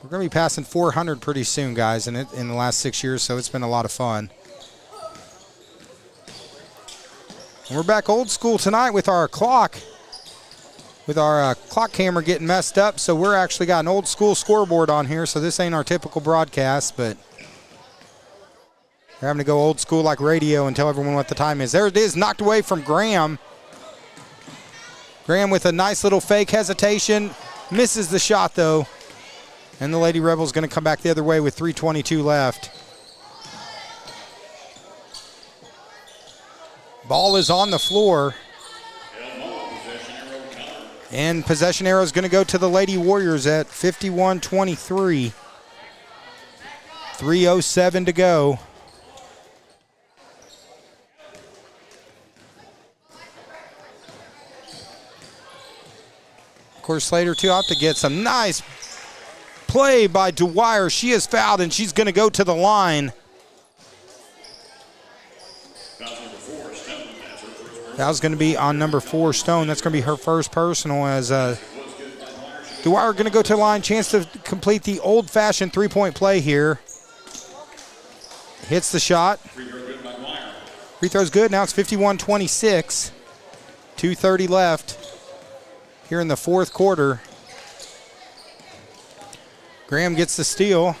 we're going to be passing 400 pretty soon, guys, in the last 6 years, so it's been a lot of fun. And we're back old school tonight with our clock. With our clock camera getting messed up, so we're actually got an old school scoreboard on here, so this ain't our typical broadcast, but we're having to go old school like radio and tell everyone what the time is. There it is, knocked away from Graham. Graham with a nice little fake hesitation. Misses the shot, though. And the Lady Rebels going to come back the other way with 3:22 left. Ball is on the floor. And possession arrow is going to go to the Lady Warriors at 51-23. 3:07 to go. Of course, Slater, too, have to get some nice play by Dwyer. She is fouled, and she's going to go to the line. That was going to be on number 4, Stone. That's going to be her first personal, as Dwyer going to go to the line. Chance to complete the old-fashioned three-point play here. Hits the shot. Free throw's good. Now it's 51-26. 2:30 left here in the fourth quarter. Graham gets the steal.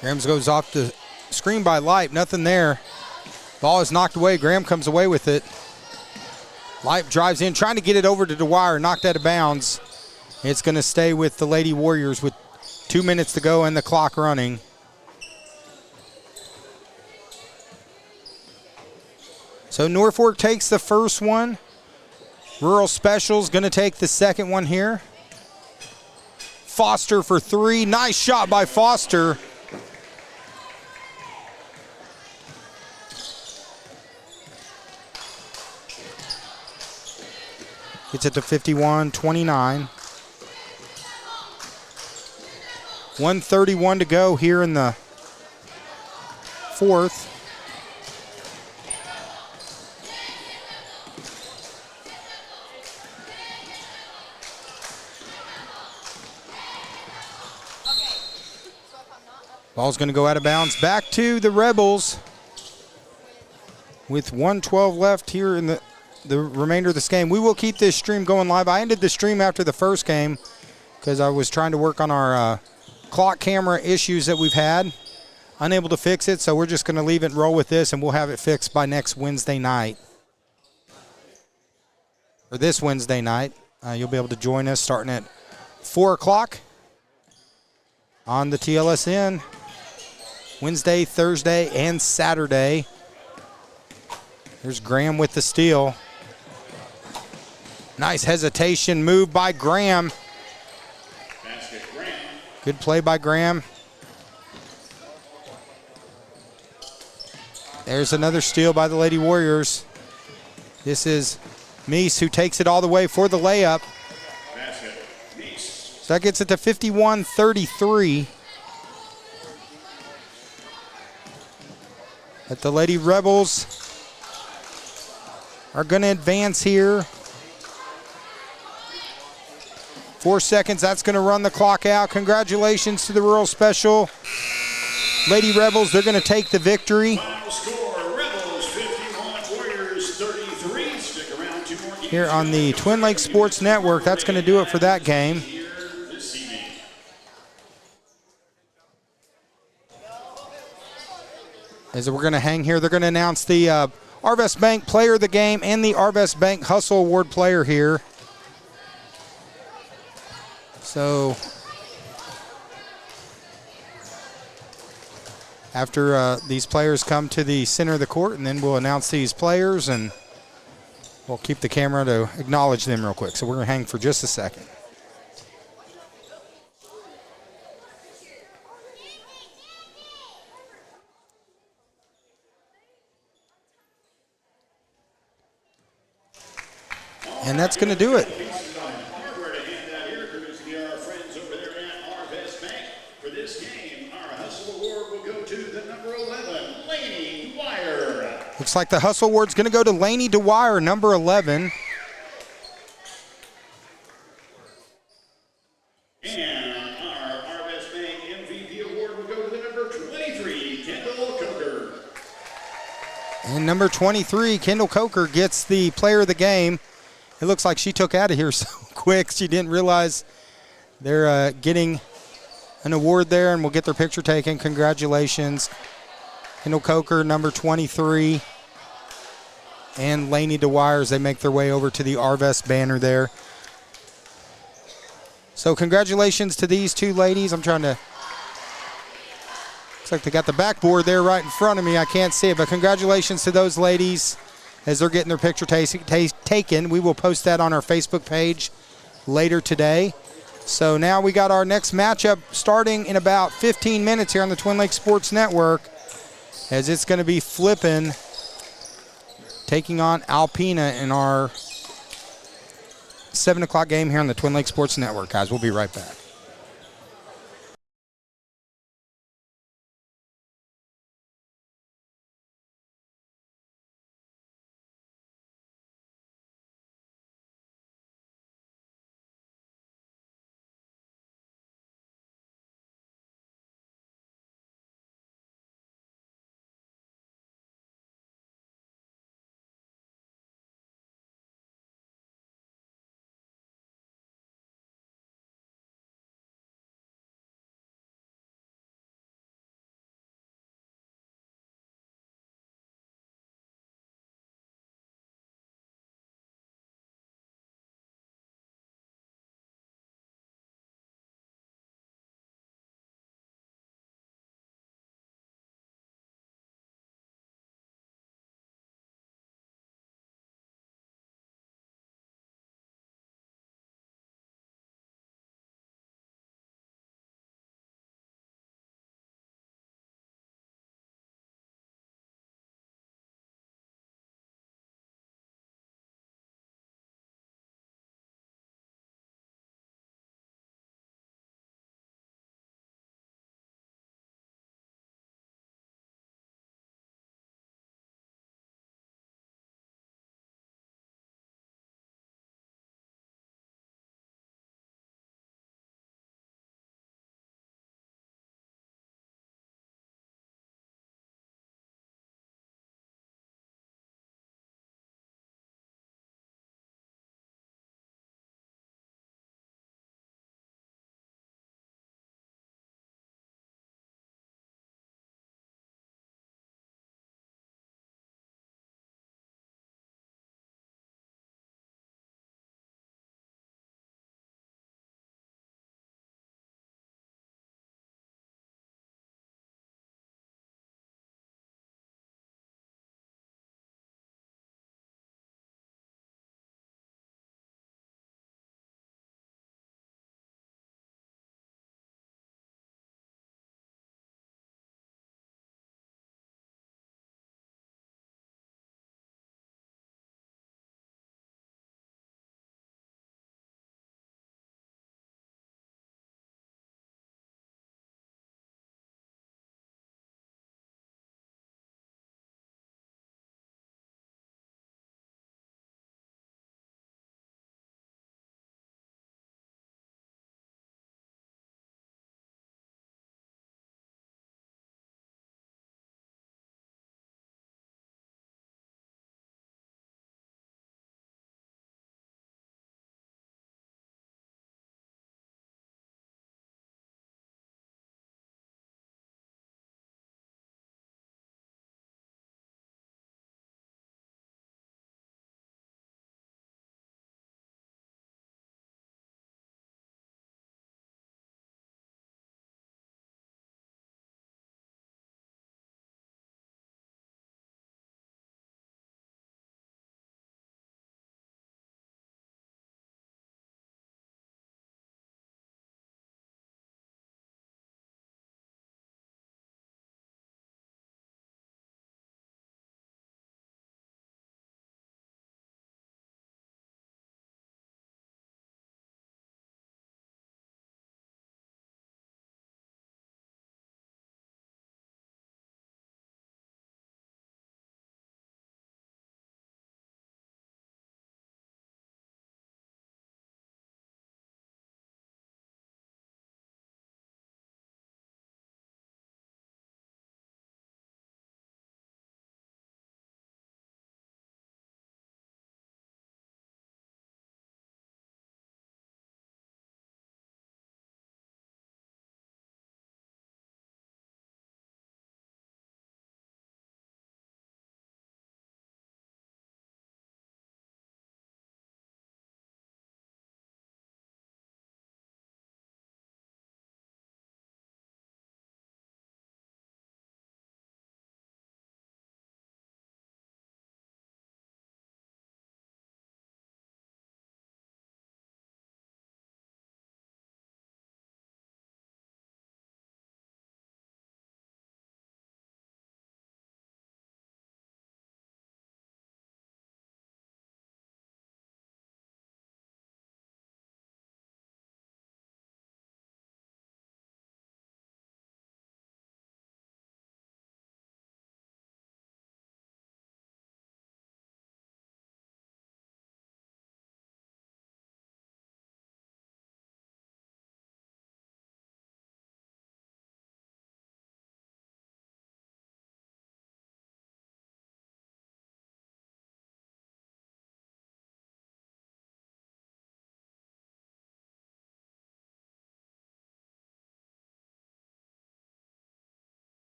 Graham goes off the screen by Light. Nothing there. Ball is knocked away. Graham comes away with it. Light drives in, trying to get it over to Dwyer. Knocked out of bounds. It's going to stay with the Lady Warriors with 2 minutes to go and the clock running. So Norfolk takes the first one. Rural Specials going to take the second one here. Foster for 3. Nice shot by Foster. Gets it to 51-29. 1:31 to go here in the fourth. Ball's going to go out of bounds. Back to the Rebels with 1:12 left here in the remainder of this game. We will keep this stream going live. I ended the stream after the first game because I was trying to work on our clock camera issues that we've had. Unable to fix it, so we're just going to leave it and roll with this, and we'll have it fixed by next Wednesday night. Or this Wednesday night. You'll be able to join us starting at 4 o'clock on the TLSN. Wednesday, Thursday, and Saturday. There's Graham with the steal. Nice hesitation move by Graham. Basket, Graham. Good play by Graham. There's another steal by the Lady Warriors. This is Meese who takes it all the way for the layup. Basket, Meese. So that gets it to 51-33. But the Lady Rebels are going to advance here. 4 seconds, that's going to run the clock out. Congratulations to the Rural Special. Lady Rebels, they're going to take the victory. Final score, Rebels 51, Warriors 33. Stick around, 2 more games Here on the Twin Lakes Sports Network. That's going to do it for that game. here this evening. As we're going to hang here, they're going to announce the Arvest Bank Player of the Game and the Arvest Bank Hustle Award player here. So after these players come to the center of the court, and then we'll announce these players, and we'll keep the camera to acknowledge them real quick. So we're going to hang for just a second. And that's going to do it. Hardware to hand out here, courtesy of our friends over there at Arvest Bank. For this game, our Hustle Award will go to the number 11, Laney Dwyer. Looks like the Hustle Award's going to go to Laney Dwyer, number 11. And our Arvest Bank MVP Award will go to the number 23, Kendall Coker. And number 23, Kendall Coker, gets the player of the game. It looks like she took out of here so quick. She didn't realize they're getting an award there, and we'll get their picture taken. Congratulations. Kendall Coker, number 23, and Laney Dwyer as they make their way over to the Arvest banner there. So congratulations to these two ladies. I'm trying to, looks like they got the backboard there right in front of me. I can't see it, but congratulations to those ladies as they're getting their picture taken. We will post that on our Facebook page later today. So now we got our next matchup starting in about 15 minutes here on the Twin Lakes Sports Network, as it's going to be Flippin taking on Alpena in our 7 o'clock game here on the Twin Lakes Sports Network. Guys, we'll be right back.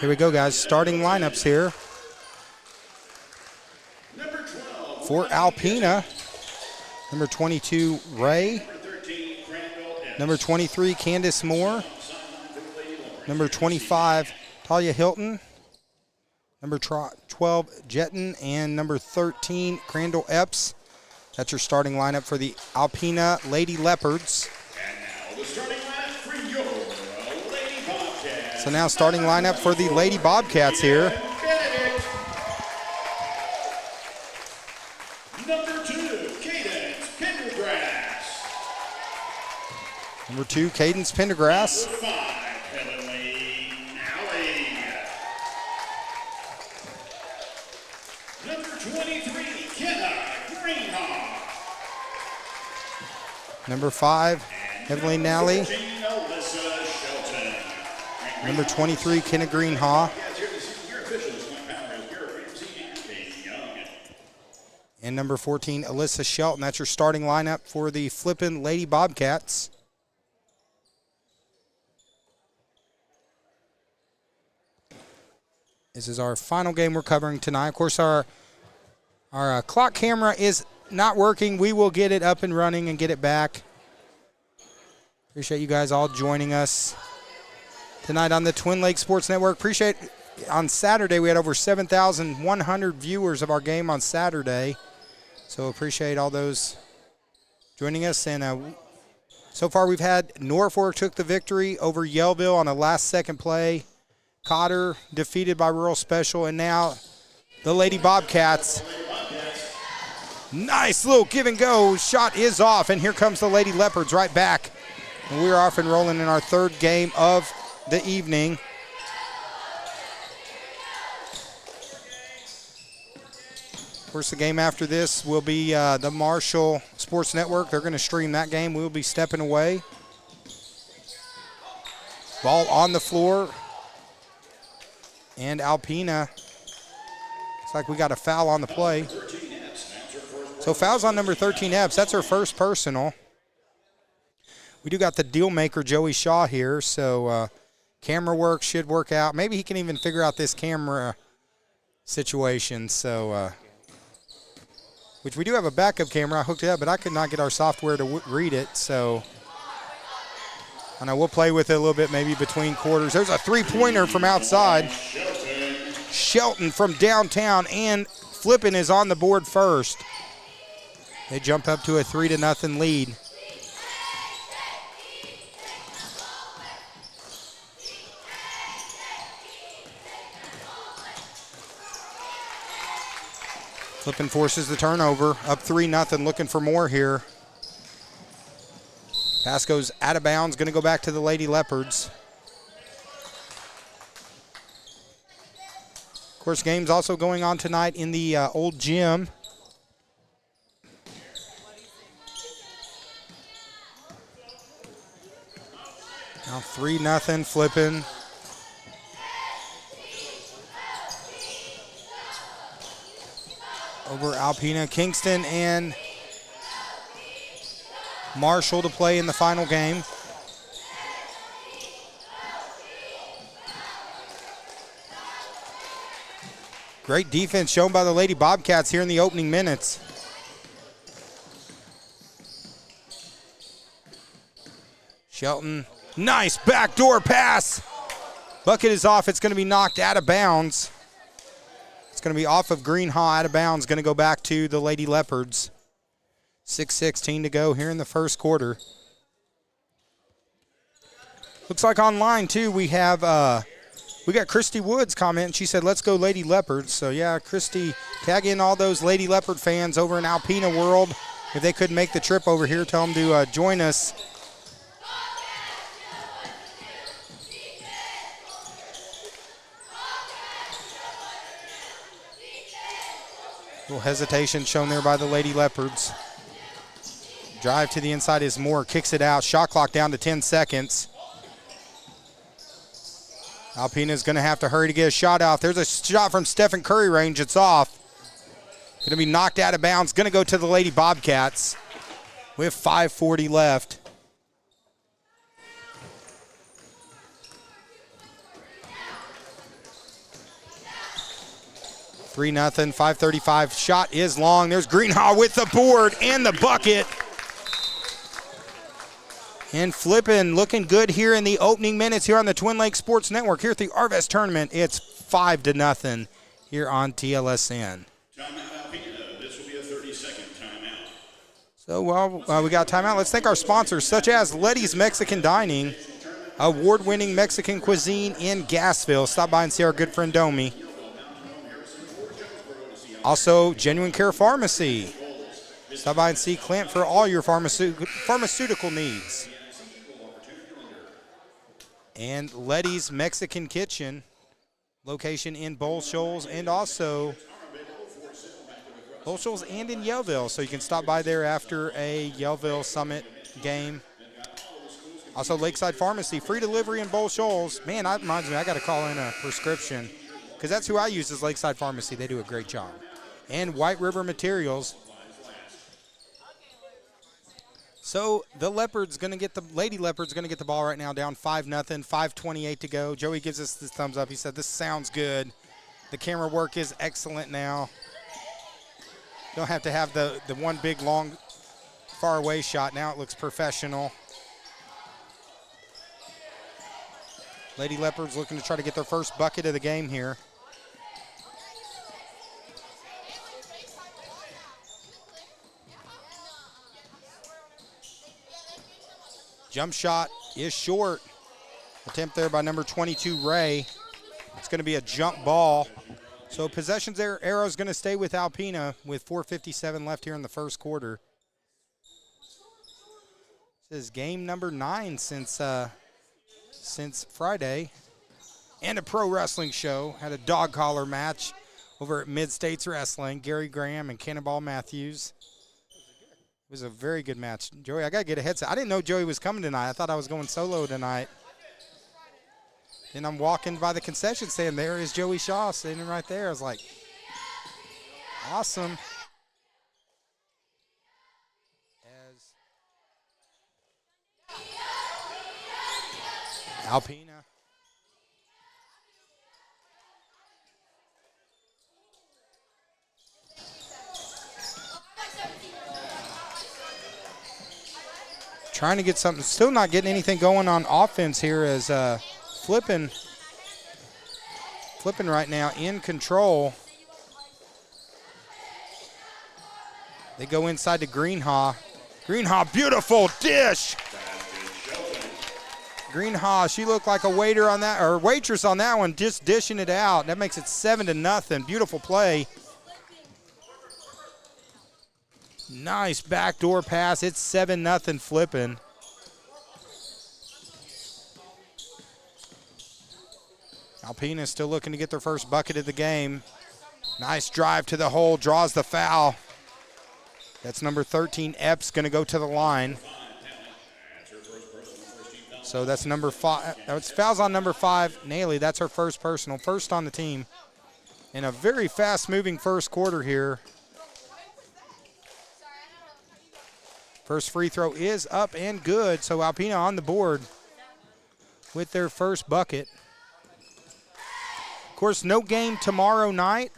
Here we go, guys. Starting lineups here. Number 12. For Alpena, number 22, Ray. Number 13, Crandall S. Number 23, Candace Moore. Number 25, Talia Hilton. Number 12, Jetton. And number 13, Crandall Epps. That's your starting lineup for the Alpena Lady Leopards. And now the starting lineup for your Lady Bobcats. So now starting lineup for the Lady Bobcats here. Benedict. Number 2, Cadence Pendergrass. Number 2, Cadence Pendergrass. Number 5, Heavenly Nally. Number 23, Kenna Greenhawk. Number 5, Heavenly Nally. 14, Alyssa Shelton. Number 23, Kenna Greenhaw. Your officials, Mike Powers, Garrett Ramsey, and Katie Young. And number 14, Alyssa Shelton. That's your starting lineup for the Flippin Lady Bobcats. This is our final game we're covering tonight. Of course, our clock camera is not working. We will get it up and running and get it back. Appreciate you guys all joining us tonight on the Twin Lakes Sports Network. Appreciate on Saturday we had over 7,100 viewers of our game on Saturday. So appreciate all those joining us. And so far we've had Norfolk took the victory over Yellville on a last-second play. Cotter defeated by Rural Special. And now the Lady Bobcats. Nice little give and go. Shot is off. And here comes the Lady Leopards right back. And we're off and rolling in our third game of the evening. Of course, the game after this will be the Marshall Sports Network. They're going to stream that game. We'll be stepping away. Ball on the floor. And Alpena. Looks like we got a foul on the play. So fouls on number 13 Epps. That's her first personal. We do got the deal maker, Joey Shaw, here. So camera work should work out. Maybe he can even figure out this camera situation. So, which we do have a backup camera. I hooked it up, but I could not get our software to read it. So I know we'll play with it a little bit maybe between quarters. There's a three-pointer from outside. Shelton from downtown, and Flippin is on the board first. They jump up to a 3-0 lead. Flippin forces the turnover, up 3-0, looking for more here. Pass goes out of bounds, going to go back to the Lady Leopards. Of course, game's also going on tonight in the old gym. Now 3-0, Flippin. Over Alpena, Kingston, and Marshall to play in the final game. Great defense shown by the Lady Bobcats here in the opening minutes. Shelton, nice backdoor pass. Bucket is off. It's going to be knocked out of bounds. It's going to be off of Greenhaw, out of bounds. Going to go back to the Lady Leopards. 6:16 to go here in the first quarter. Looks like online, too, we have we got Christy Woods comment. She said, let's go Lady Leopards. So, yeah, Christy, tag in all those Lady Leopard fans over in Alpena World. If they couldn't make the trip over here, tell them to join us. Little hesitation shown there by the Lady Leopards. Drive to the inside is Moore, kicks it out. Shot clock down to 10 seconds. Alpena's going to have to hurry to get a shot off. There's a shot from Stephen Curry range. It's off. Going to be knocked out of bounds. Going to go to the Lady Bobcats. We have 5:40 left. 3-0, 5:35. Shot is long. There's Greenhaw with the board and the bucket. And Flippin looking good here in the opening minutes here on the Twin Lakes Sports Network. Here at the Arvest Tournament, it's 5-0 here on TLSN. Timeout Alpena. This will be a 30-second timeout. So while we got timeout, let's thank our sponsors such as Letty's Mexican Dining, award-winning Mexican cuisine in Gassville. Stop by and see our good friend Domi. Also, Genuine Care Pharmacy. Stop by and see Clint for all your pharmaceutical needs. And Letty's Mexican Kitchen, location in Bull Shoals and also Bull Shoals and in Yellville. So you can stop by there after a Yellville Summit game. Also Lakeside Pharmacy, free delivery in Bull Shoals. Man, that reminds me, I got to call in a prescription because that's who I use is Lakeside Pharmacy. They do a great job. And White River Materials. So the Lady Leopard's gonna get the ball right now, down 5-0, 5:28 to go. Joey gives us this thumbs up. He said, "This sounds good. The camera work is excellent now. Don't have to have the one big long far away shot. Now it looks professional." Lady Leopards looking to try to get their first bucket of the game here. Jump shot is short. Attempt there by number 22, Ray. It's going to be a jump ball. So possessions arrow is going to stay with Alpena with 4:57 left here in the first quarter. This is game number 9 since Friday. And a pro wrestling show. Had a dog collar match over at Mid-States Wrestling. Gary Graham and Cannonball Matthews. It was a very good match. Joey, I got to get a headset. I didn't know Joey was coming tonight. I thought I was going solo tonight. Then I'm walking by the concession stand. There is Joey Shaw sitting right there. I was like, awesome. Alpena. Trying to get something, still not getting anything going on offense here as Flippin right now in control. They go inside to Greenhaw. Greenhaw, beautiful dish. Greenhaw, she looked like a waiter on that, or waitress on that one, just dishing it out. That makes it 7-0. Beautiful play. Nice backdoor pass. It's 7-0 Flippin. Alpena still looking to get their first bucket of the game. Nice drive to the hole, draws the foul. That's number 13, Epps, going to go to the line. So that's number 5. It's fouls on number 5, Naley. That's her first personal, first on the team. In a very fast-moving first quarter here. First free throw is up and good, so Alpena on the board with their first bucket. Of course, no game tomorrow night,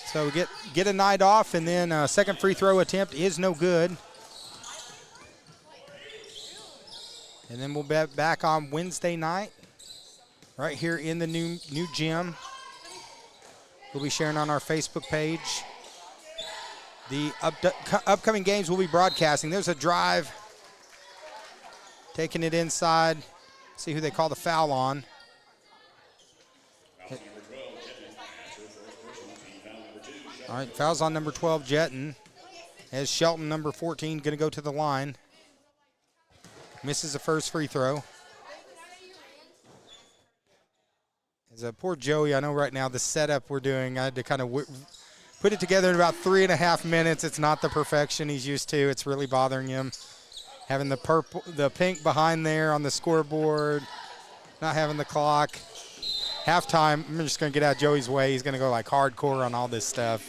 so get a night off, and then a second free throw attempt is no good. And then we'll be back on Wednesday night right here in the new gym. We'll be sharing on our Facebook page. The upcoming games we'll be broadcasting. There's a drive. Taking it inside. See who they call the foul on. All right, foul's on number 12, Jetton. As Shelton, number 14, going to go to the line. Misses the first free throw. As a poor Joey, I know right now the setup we're doing, I had to kind of put it together in about 3.5 minutes. It's not the perfection he's used to. It's really bothering him. Having the pink behind there on the scoreboard, not having the clock. Halftime, I'm just going to get out of Joey's way. He's going to go like hardcore on all this stuff.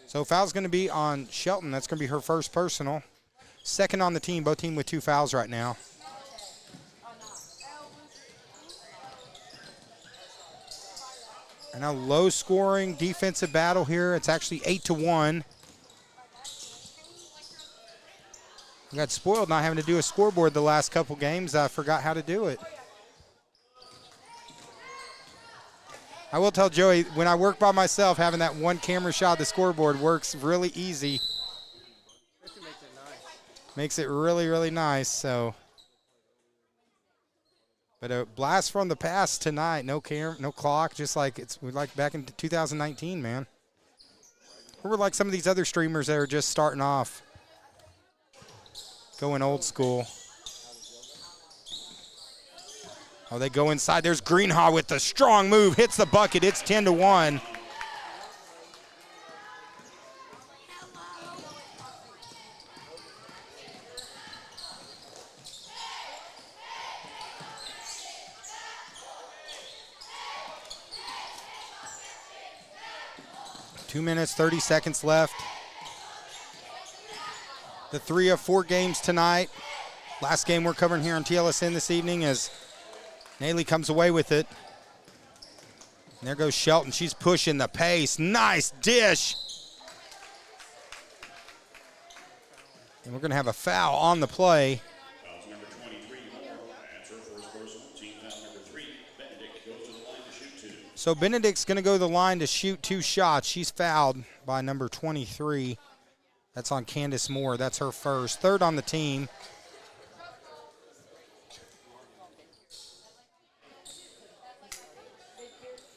So foul's going to be on Shelton. That's going to be her first personal. Second on the team, both team with 2 fouls right now. And a low-scoring defensive battle here. It's actually 8-1. I got spoiled not having to do a scoreboard the last couple games. I forgot how to do it. I will tell Joey, when I work by myself, having that one camera shot of the scoreboard works really easy. Makes it really, really nice. So, but a blast from the past tonight. No camera, no clock, just like we're like back in 2019, man. We're like some of these other streamers that are just starting off, going old school. Oh, they go inside. There's Greenhaw with the strong move, hits the bucket. It's 10-1. Two minutes, 30 seconds left. The 3 of 4 games tonight. Last game we're covering here on TLSN this evening as Naley comes away with it. And there goes Shelton. She's pushing the pace. Nice dish. And we're going to have a foul on the play. Fouls number 23, Moore. That's her first personal. Team foul number 3. Benedict goes to the line to shoot 2. So Benedict's going to go to the line to shoot 2 shots. She's fouled by number 23. That's on Candace Moore. That's her first. Third on the team.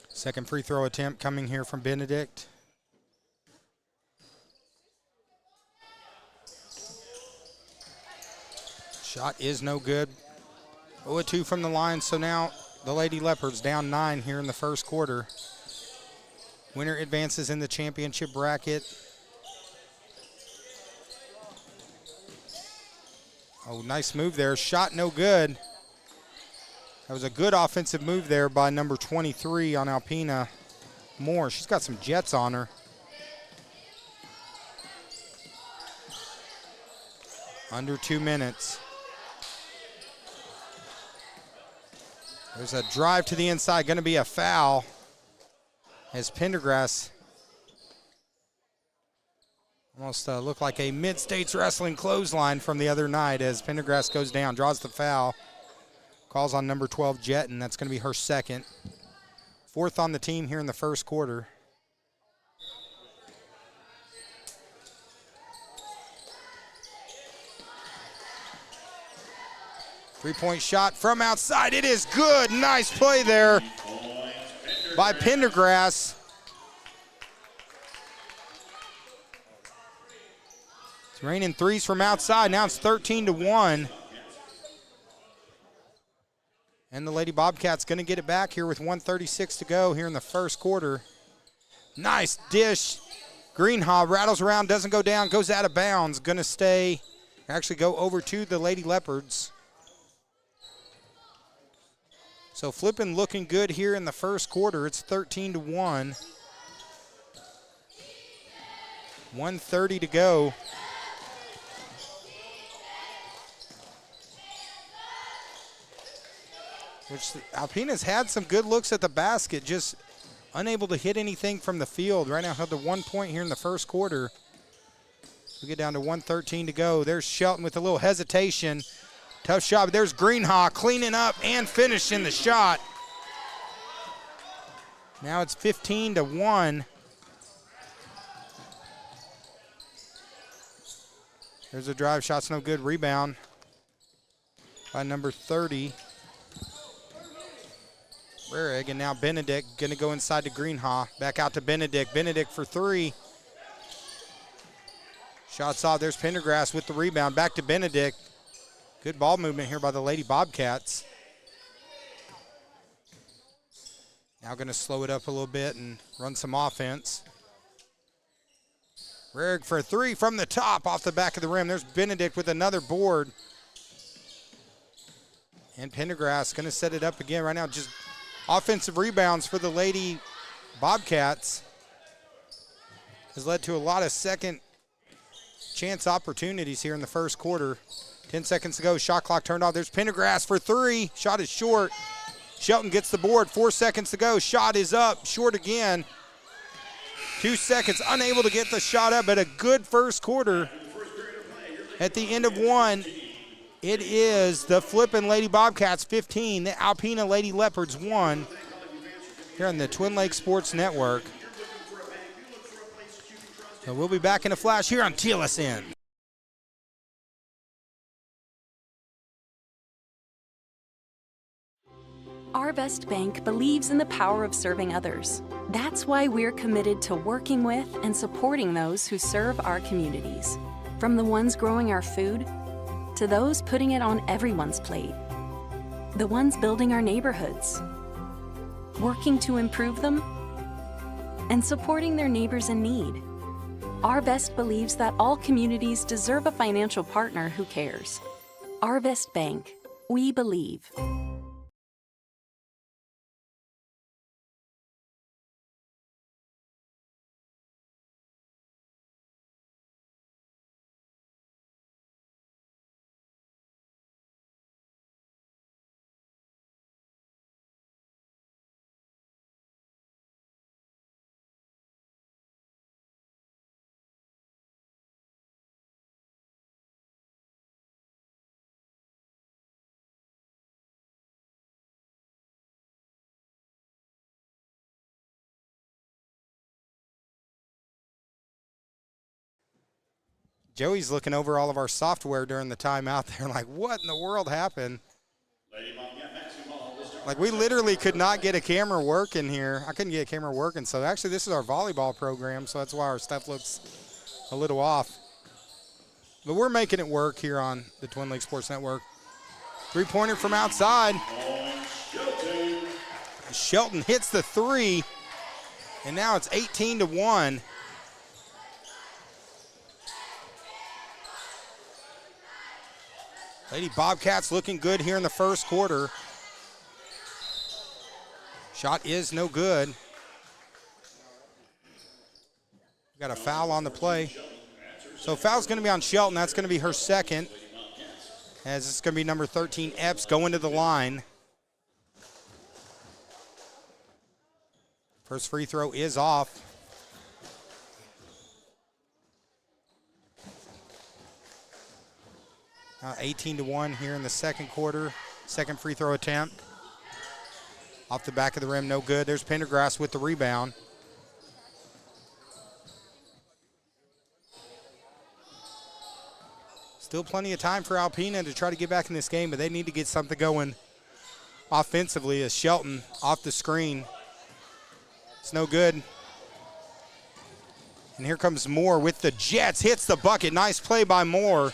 Second free throw attempt coming here from Benedict. Shot is no good. 0-2 from the line, so now the Lady Leopards down 9 here in the first quarter. Winner advances in the championship bracket. Oh, nice move there. Shot no good. That was a good offensive move there by number 23 on Alpena Moore. She's got some jets on her. Under 2 minutes. There's a drive to the inside. Going to be a foul as Pendergrass almost looked like a Mid-States Wrestling clothesline from the other night as Pendergrass goes down, draws the foul. Calls on number 12, Jet, and that's going to be her second. Fourth on the team here in the first quarter. Three-point shot from outside. It is good. Nice play there by Pendergrass. It's raining threes from outside. Now it's 13-1. And the Lady Bobcats going to get it back here with 1:36 to go here in the first quarter. Nice dish. Greenhaw rattles around, doesn't go down, goes out of bounds. Going to stay, actually go over to the Lady Leopards. So Flippin looking good here in the first quarter. It's 13-1. 1:30 to go. Which Alpena's had some good looks at the basket, just unable to hit anything from the field. Right now held to 1 point here in the first quarter. We get down to 1:13 to go. There's Shelton with a little hesitation. Tough shot, but there's Greenhaw cleaning up and finishing the shot. Now it's 15-1. There's a drive, shot's no good. Rebound by number 30. Rarig, and now Benedict going to go inside to Greenhaw. Back out to Benedict. Benedict for 3. Shots off. There's Pendergrass with the rebound. Back to Benedict. Good ball movement here by the Lady Bobcats. Now going to slow it up a little bit and run some offense. Rarig for 3 from the top off the back of the rim. There's Benedict with another board. And Pendergrass going to set it up again right now. Just offensive rebounds for the Lady Bobcats has led to a lot of second chance opportunities here in the first quarter. 10 seconds to go. Shot clock turned off. There's Pendergrass for 3. Shot is short. Shelton gets the board, 4 seconds to go. Shot is up, short again. 2 seconds, unable to get the shot up, but a good first quarter. At the end of one, it is the Flippin Lady Bobcats 15, the Alpena Lady Leopards 1 here on the Twin Lakes Sports Network. So we'll be back in a flash here on TLSN. Arvest Bank believes in the power of serving others. That's why we're committed to working with and supporting those who serve our communities. From the ones growing our food to those putting it on everyone's plate. The ones building our neighborhoods, working to improve them, and supporting their neighbors in need. Arvest believes that all communities deserve a financial partner who cares. Arvest Bank, we believe. Joey's looking over all of our software during the timeout there, like, what in the world happened? Like, we literally could not get a camera working here. I couldn't get a camera working. So actually, this is our volleyball program, so that's why our stuff looks a little off. But we're making it work here on the Twin Lakes Sports Network. Three-pointer from outside. Shelton hits the three, and now it's 18-1. Lady Bobcats looking good here in the first quarter. Shot is no good. Got a foul on the play. So foul's going to be on Shelton. That's going to be her second. As it's going to be number 13, Epps, going to the line. First free throw is off. Now 18-1 here in the second quarter. Second free throw attempt. Off the back of the rim, no good. There's Pendergrass with the rebound. Still plenty of time for Alpena to try to get back in this game, but they need to get something going offensively as Shelton off the screen. It's no good. And here comes Moore with the Jets. Hits the bucket. Nice play by Moore.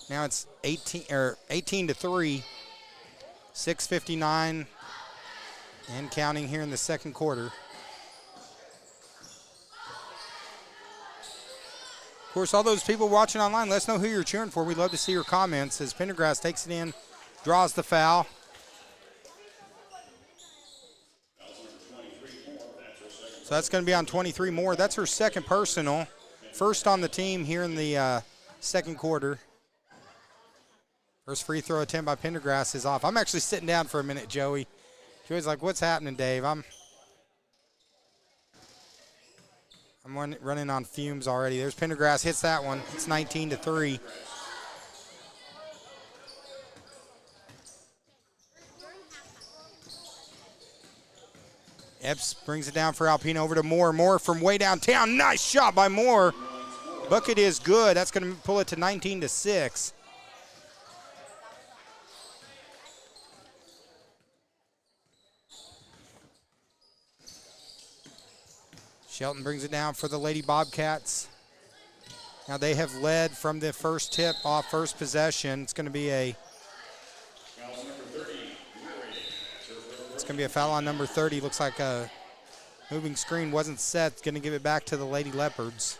Now it's 18-3. 6:59 and counting here in the second quarter. Of course, all those people watching online, let us know who you're cheering for. We'd love to see your comments as Pendergrass takes it in, draws the foul. So that's going to be on 23 Moore. That's her second personal. First on the team here in the second quarter. First free throw attempt by Pendergrass is off. I'm actually sitting down for a minute, Joey. Joey's like, what's happening, Dave? I'm running on fumes already. There's Pendergrass, hits that one. It's 19-3. Epps brings it down for Alpena over to Moore. Moore from way downtown. Nice shot by Moore. Bucket is good. That's going to pull it to 19-6. Shelton brings it down for the Lady Bobcats. Now they have led from the first tip off first possession. It's going to be a foul on number 30. Looks like a moving screen wasn't set. It's going to give it back to the Lady Leopards.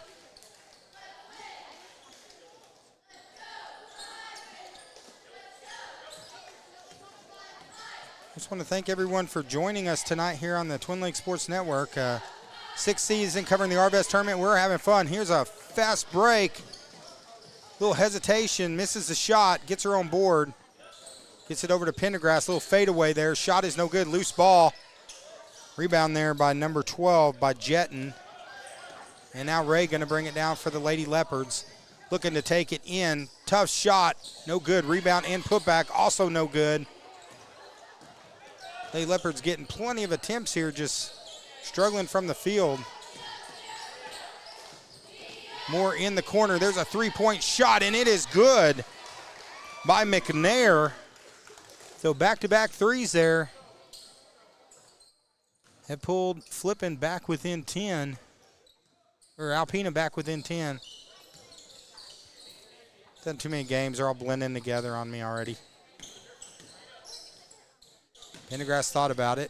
I just want to thank everyone for joining us tonight here on the Twin Lakes Sports Network. Sixth season covering the Arvest Tournament. We're having fun. Here's a fast break. Little hesitation, misses the shot, gets her on board. Gets it over to Pendergrass. Little fadeaway there. Shot is no good. Loose ball. Rebound there by number 12 by Jetton. And now Ray going to bring it down for the Lady Leopards. Looking to take it in. Tough shot. No good. Rebound and putback. Also no good. Lady Leopards getting plenty of attempts here. Just struggling from the field. Moore in the corner. There's a three-point shot, and it is good by McNair. So back-to-back threes there. Have pulled Flippin back within 10. Or Alpena back within 10. Done too many games. They're all blending together on me already. Pendergrass thought about it.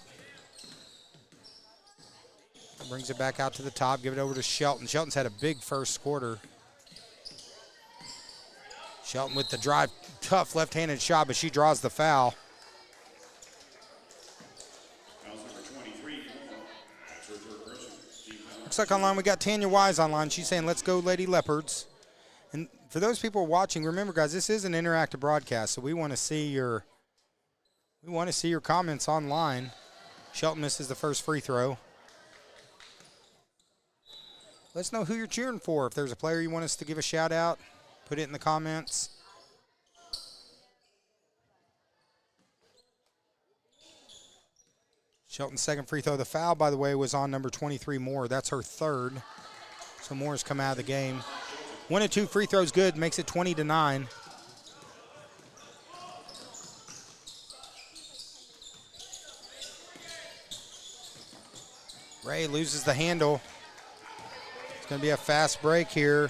Brings it back out to the top. Give it over to Shelton. Shelton's had a big first quarter. Shelton with the drive. Tough left-handed shot, but she draws the foul. Looks like online we got Tanya Wise online. She's saying, let's go Lady Leopards. And for those people watching, remember, guys, this is an interactive broadcast, so we want to see your comments online. Shelton misses the first free throw. Let us know who you're cheering for. If there's a player you want us to give a shout out, put it in the comments. Shelton's second free throw. The foul, by the way, was on number 23, Moore. That's her third. So Moore's come out of the game. 1 and 2 free throws good, makes it 20-9. Ray loses the handle. It's going to be a fast break here.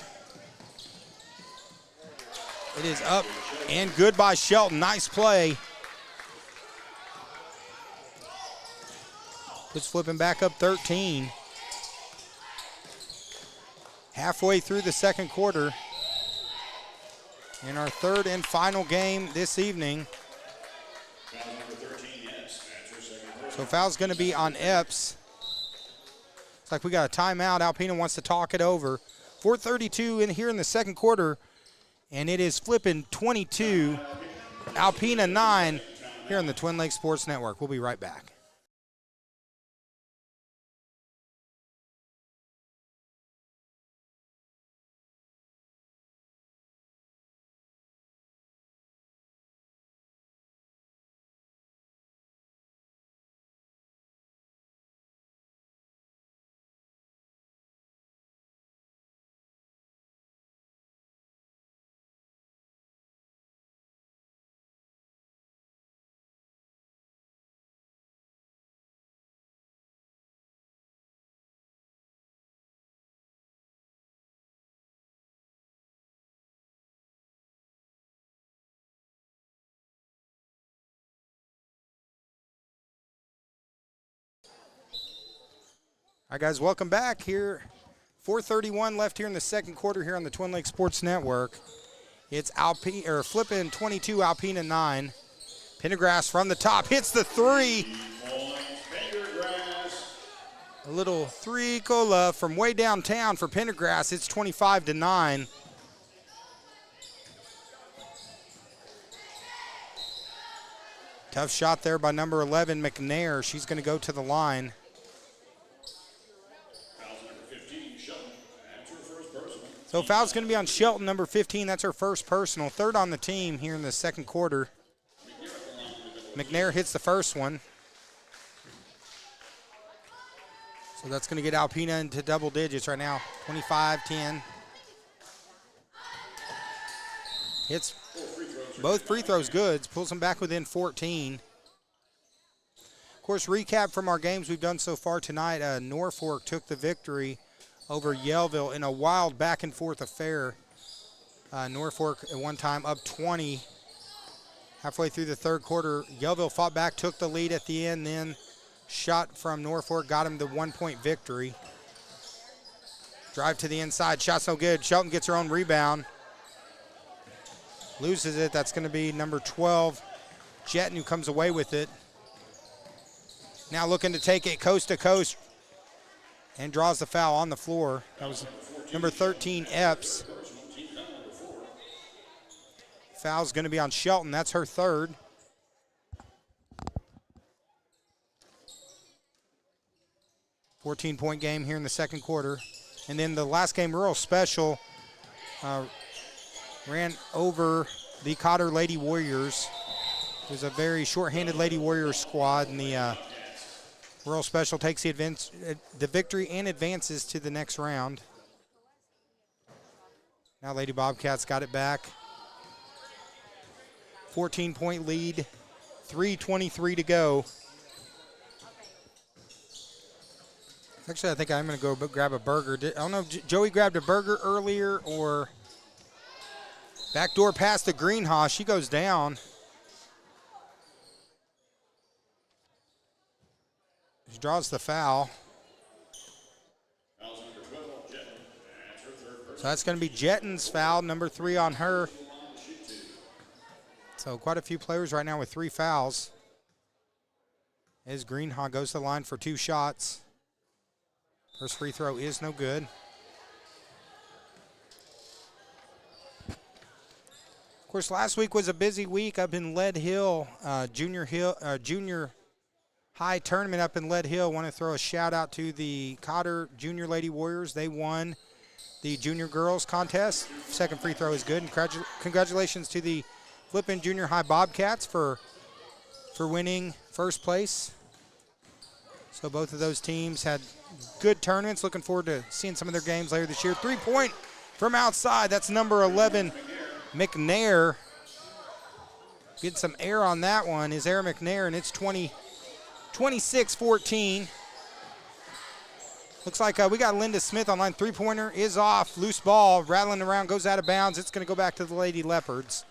It is up and good by Shelton. Nice play. Puts Flippin back up 13. Halfway through the second quarter. In our third and final game this evening. So foul's going to be on Epps. Looks like we got a timeout. Alpena wants to talk it over. 4:32 in here in the second quarter. And it is Flippin 22, Alpena 9 here on the Twin Lakes Sports Network. We'll be right back. All right, guys, welcome back here. 4:31 left here in the second quarter here on the Twin Lakes Sports Network. It's Flippin 22, Alpena 9. Pendergrass from the top hits the three. A little three-cola from way downtown for Pendergrass. It's 25-9. Tough shot there by number 11, McNair. She's going to go to the line. So foul's going to be on Shelton, number 15. That's her first personal. Third on the team here in the second quarter. McNair hits the first one. So that's going to get Alpena into double digits right now. 25-10. Hits both free throws good. Pulls them back within 14. Of course, recap from our games we've done so far tonight. Norfolk took the victory over Yellville in a wild back-and-forth affair. Norfolk at one time up 20. Halfway through the third quarter, Yellville fought back, took the lead at the end, then shot from Norfolk, got him the one-point victory. Drive to the inside, shot's no good. Shelton gets her own rebound. Loses it, that's going to be number 12, Jetton, who comes away with it. Now looking to take it coast to coast. And draws the foul on the floor. That was number 13, Epps. Foul's going to be on Shelton. That's her third. 14-point game here in the second quarter. And then the last game, Rural Special ran over the Cotter Lady Warriors. It was a very short-handed Lady Warriors squad, and the Rural Special takes the victory and advances to the next round. Now Lady Bobcats got it back. 14-point lead, 3:23 to go. Actually, I think I'm going to go grab a burger. I don't know if Joey grabbed a burger earlier or backdoor pass to Greenhaw. She goes down. She draws the foul. So that's going to be Jetton's foul, number 3 on her. So quite a few players right now with 3 fouls. As Greenhaw goes to the line for 2 shots. First free throw is no good. Of course, last week was a busy week up in Lead Hill, junior high tournament up in Lead Hill. Want to throw a shout out to the Cotter Junior Lady Warriors. They won the junior girls contest. Second free throw is good. And congratulations to the Flippin Junior High Bobcats for winning first place. So both of those teams had good tournaments. Looking forward to seeing some of their games later this year. 3-point from outside. That's number 11, McNair. Getting some air on that one is Aaron McNair, and it's 26-14. Looks like we got Linda Smith on line. 3-pointer is off. Loose ball, rattling around, goes out of bounds. It's going to go back to the Lady Leopards.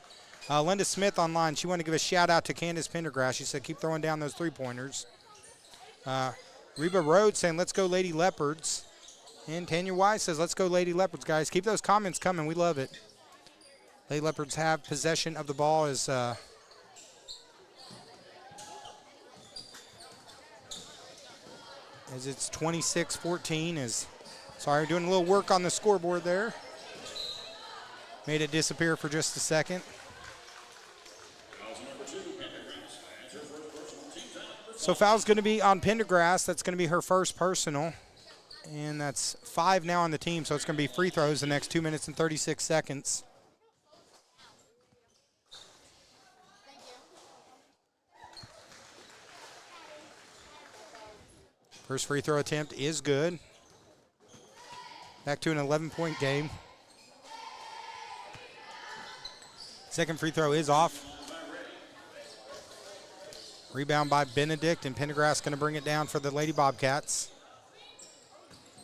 Linda Smith on line. She wanted to give a shout out to Candace Pendergrass. She said, keep throwing down those 3-pointers. Reba Rhodes saying, let's go Lady Leopards. And Tanya Wise says, let's go Lady Leopards, guys. Keep those comments coming. We love it. Lady Leopards have possession of the ball as it's 26-14. Sorry, doing a little work on the scoreboard there. Made it disappear for just a second. So foul's going to be on Pendergrass. That's going to be her first personal. And that's 5 now on the team, so it's going to be free throws the next 2 minutes and 36 seconds. First free throw attempt is good. Back to an 11-point game. Second free throw is off. Rebound by Benedict, and Pendergrass going to bring it down for the Lady Bobcats.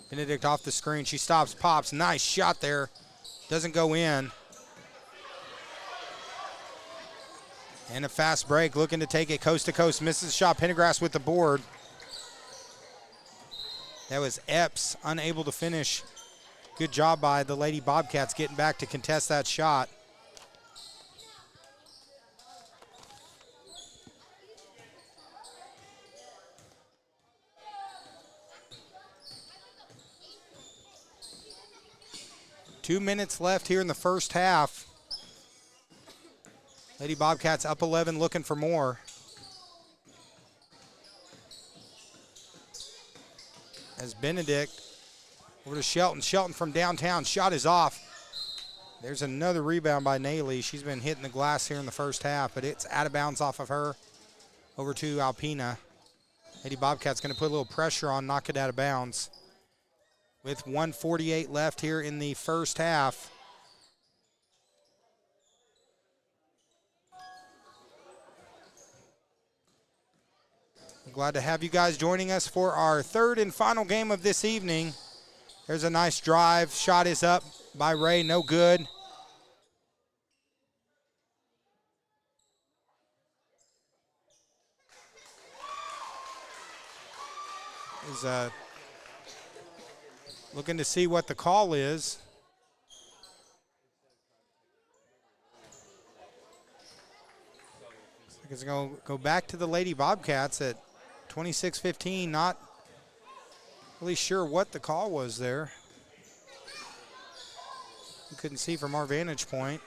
Benedict off the screen. She stops, pops. Nice shot there. Doesn't go in. And a fast break, looking to take it coast to coast. Misses the shot. Pendergrass with the board. That was Epps, unable to finish. Good job by the Lady Bobcats getting back to contest that shot. Two minutes left here in the first half. Lady Bobcats up 11, looking for more. As Benedict over to Shelton. Shelton from downtown. Shot is off. There's another rebound by Naley. She's been hitting the glass here in the first half, but it's out of bounds off of her. Over to Alpena. Lady Bobcats going to put a little pressure on, knock it out of bounds. With 1:48 left here in the first half. I'm glad to have you guys joining us for our third and final game of this evening. There's a nice drive. Shot is up by Ray, no good. Is looking to see what the call is. It's going to go back to the Lady Bobcats at 26-15. Not really sure what the call was there. We couldn't see from our vantage point.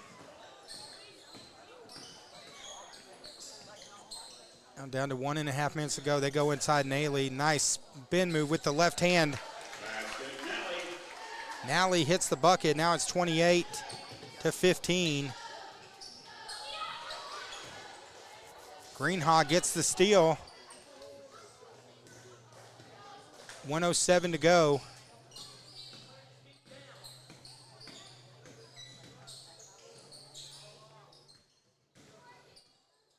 Now down to 1.5 minutes to go. They go inside Nally. Nice spin move with the left hand. Nally hits the bucket. Now it's 28-15. Greenhaw gets the steal. 1:07 to go.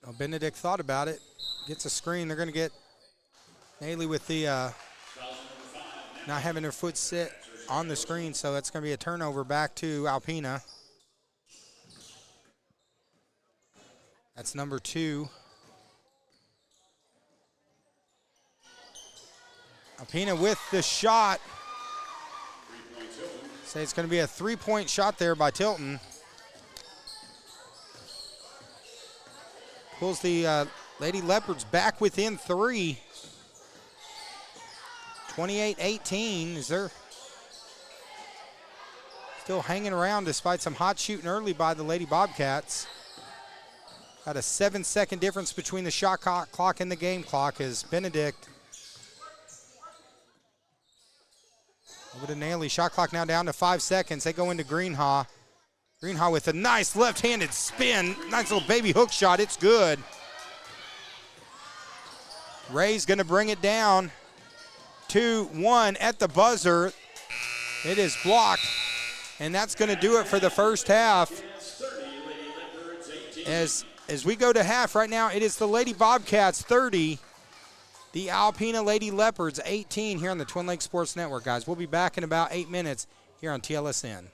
Well, Benedict thought about it. Gets a screen. They're going to get Nally with the not having her foot sit on the screen, so that's going to be a turnover back to Alpena. That's number 2. Alpena with the shot. Say it's going to be a 3-point shot there by Tilton. Pulls the Lady Leopards back within 3. 28-18. Is there still hanging around despite some hot shooting early by the Lady Bobcats. Got a 7-second difference between the shot clock and the game clock as Benedict over to Nally. Shot clock now down to 5 seconds. They go into Greenhaw. Greenhaw with a nice left-handed spin. Nice little baby hook shot. It's good. Ray's going to bring it down. 2-1 at the buzzer. It is blocked. And that's going to do it for the first half. As we go to half right now, it is the Lady Bobcats 30, the Alpena Lady Leopards 18 here on the Twin Lakes Sports Network, guys. We'll be back in about 8 minutes here on TLSN.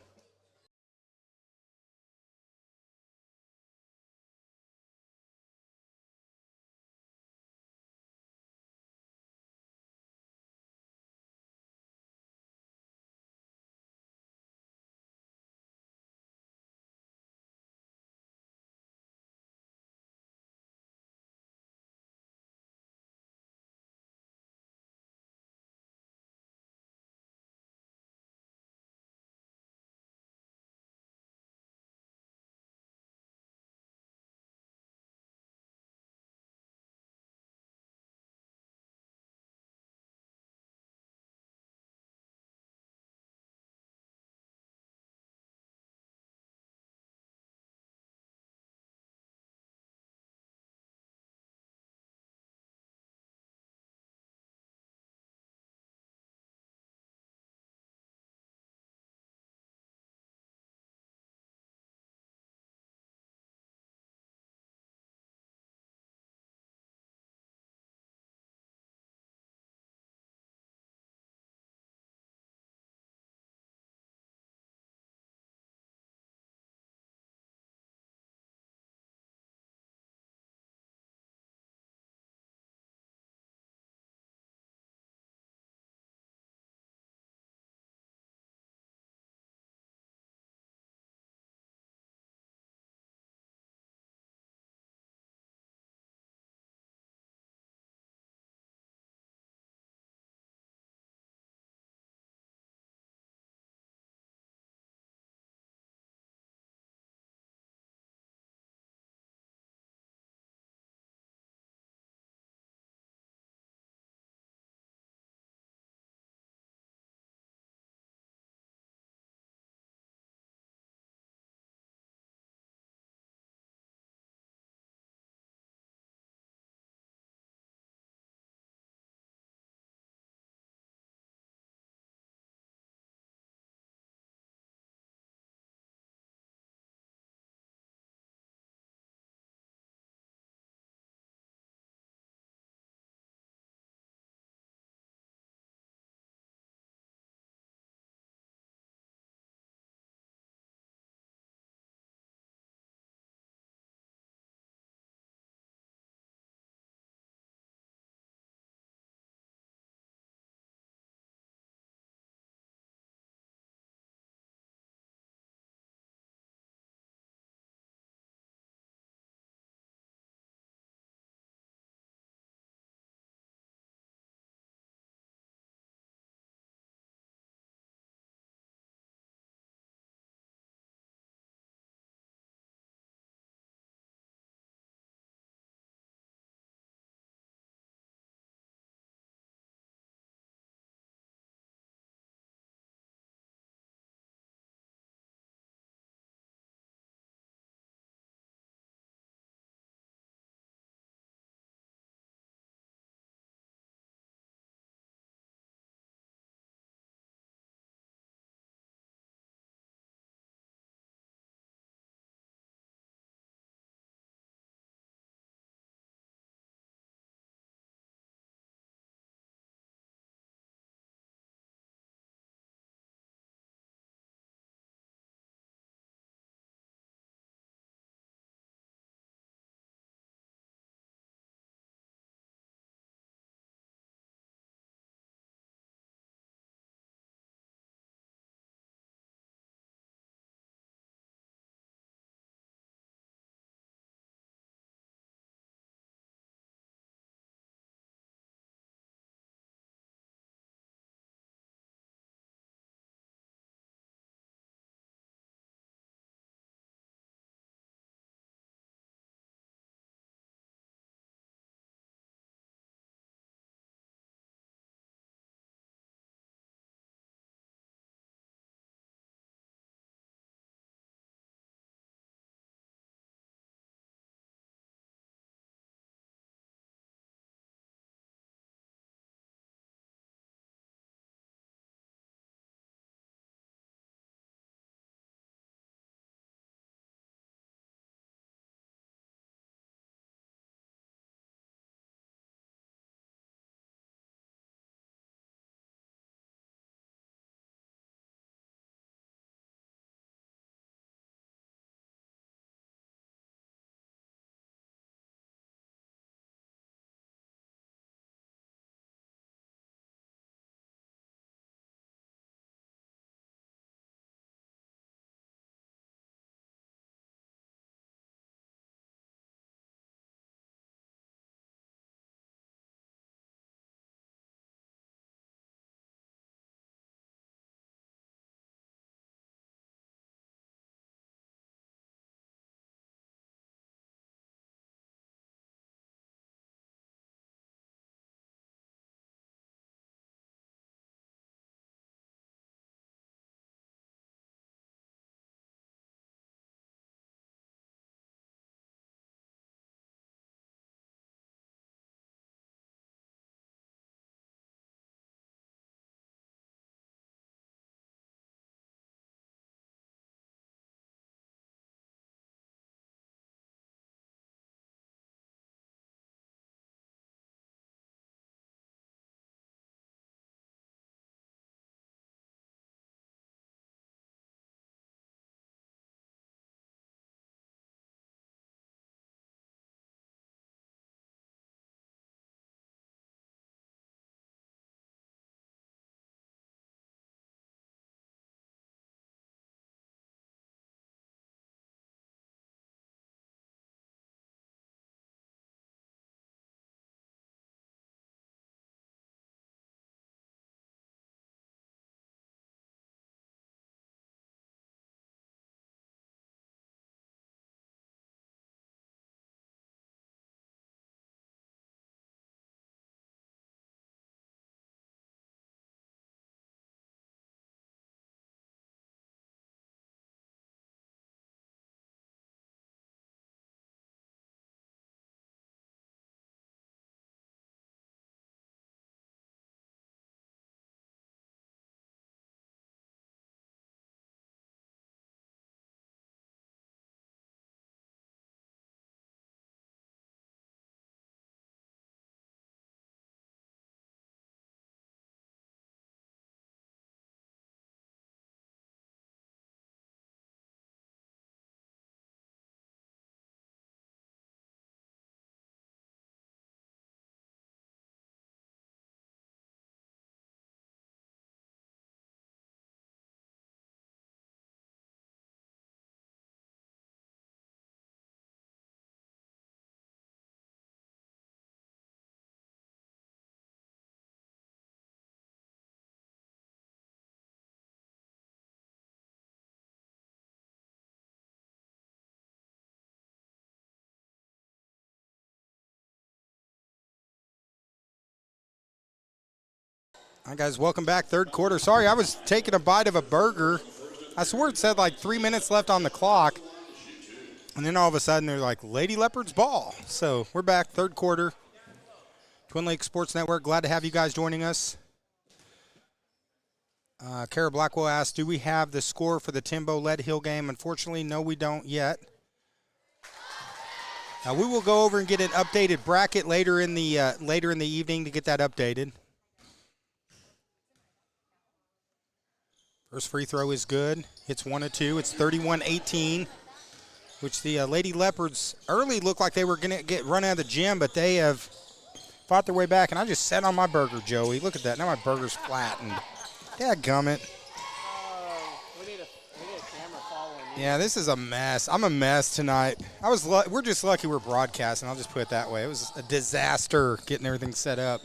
Hi, guys. Welcome back. Third quarter. Sorry, I was taking a bite of a burger. I swore it said like 3 minutes left on the clock. And then all of a sudden, they're like, Lady Leopards ball. So we're back. Third quarter. Twin Lakes Sports Network. Glad to have you guys joining us. Kara Blackwell asked, do we have the score for the Timbo Lead Hill game? Unfortunately, no, we don't yet. We will go over and get an updated bracket later in the evening to get that updated. First free throw is good. Hits 1 of 2. It's 31-18, which the Lady Leopards early looked like they were going to get run out of the gym, but they have fought their way back. And I just sat on my burger, Joey. Look at that. Now my burger's flattened. Dadgummit. We need a camera following you. Yeah, this is a mess. I'm a mess tonight. We're just lucky we're broadcasting. I'll just put it that way. It was a disaster getting everything set up.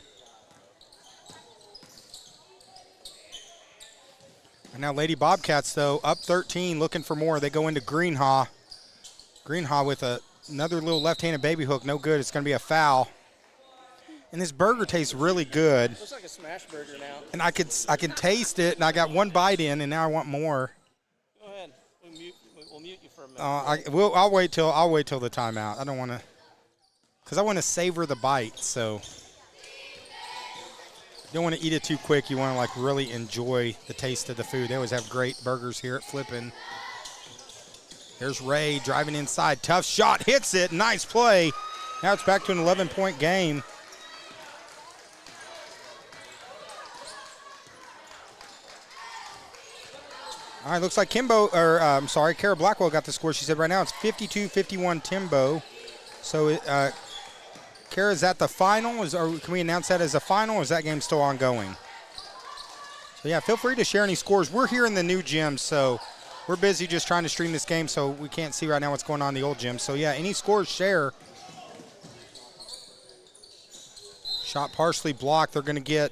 And now Lady Bobcats, though, up 13, looking for more. They go into Greenhaw. Greenhaw with another little left-handed baby hook. No good. It's going to be a foul. And this burger tastes really good. Looks like a smash burger now. And I can taste it, and I got one bite in, and now I want more. Go ahead. We'll mute you for a minute. I'll wait till the timeout. I don't want to, because I want to savor the bite. So you don't want to eat it too quick. You want to like really enjoy the taste of the food. They always have great burgers here at Flippin. There's Ray driving inside. Tough shot. Hits it. Nice play. Now it's back to an 11-point game. All right, looks like Kara Blackwell got the score. She said right now it's 52-51 Timbo. So, Kara, is that the final? Can we announce that as a final, or is that game still ongoing? So, yeah, feel free to share any scores. We're here in the new gym, so we're busy just trying to stream this game, so we can't see right now what's going on in the old gym. So, yeah, any scores, share. Shot partially blocked. They're going to get,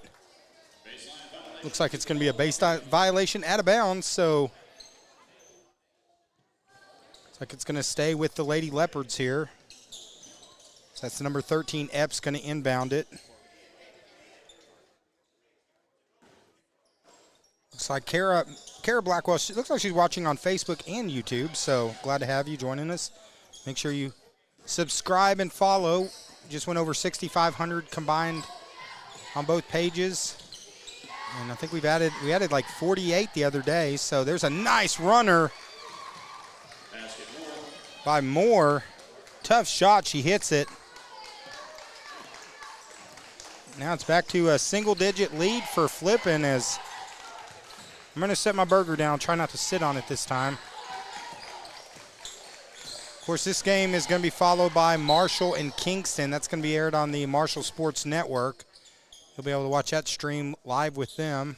looks like it's going to be a baseline violation out of bounds, so looks like it's going to stay with the Lady Leopards here. So that's the number 13, Epps, going to inbound it. Looks like Kara Blackwell, she looks like she's watching on Facebook and YouTube, so glad to have you joining us. Make sure you subscribe and follow. Just went over 6,500 combined on both pages. And I think we added like 48 the other day, so there's a nice runner by Moore. Tough shot, she hits it. Now it's back to a single-digit lead for Flippin, as I'm going to set my burger down, try not to sit on it this time. Of course, this game is going to be followed by Marshall and Kingston. That's going to be aired on the Marshall Sports Network. You'll be able to watch that stream live with them.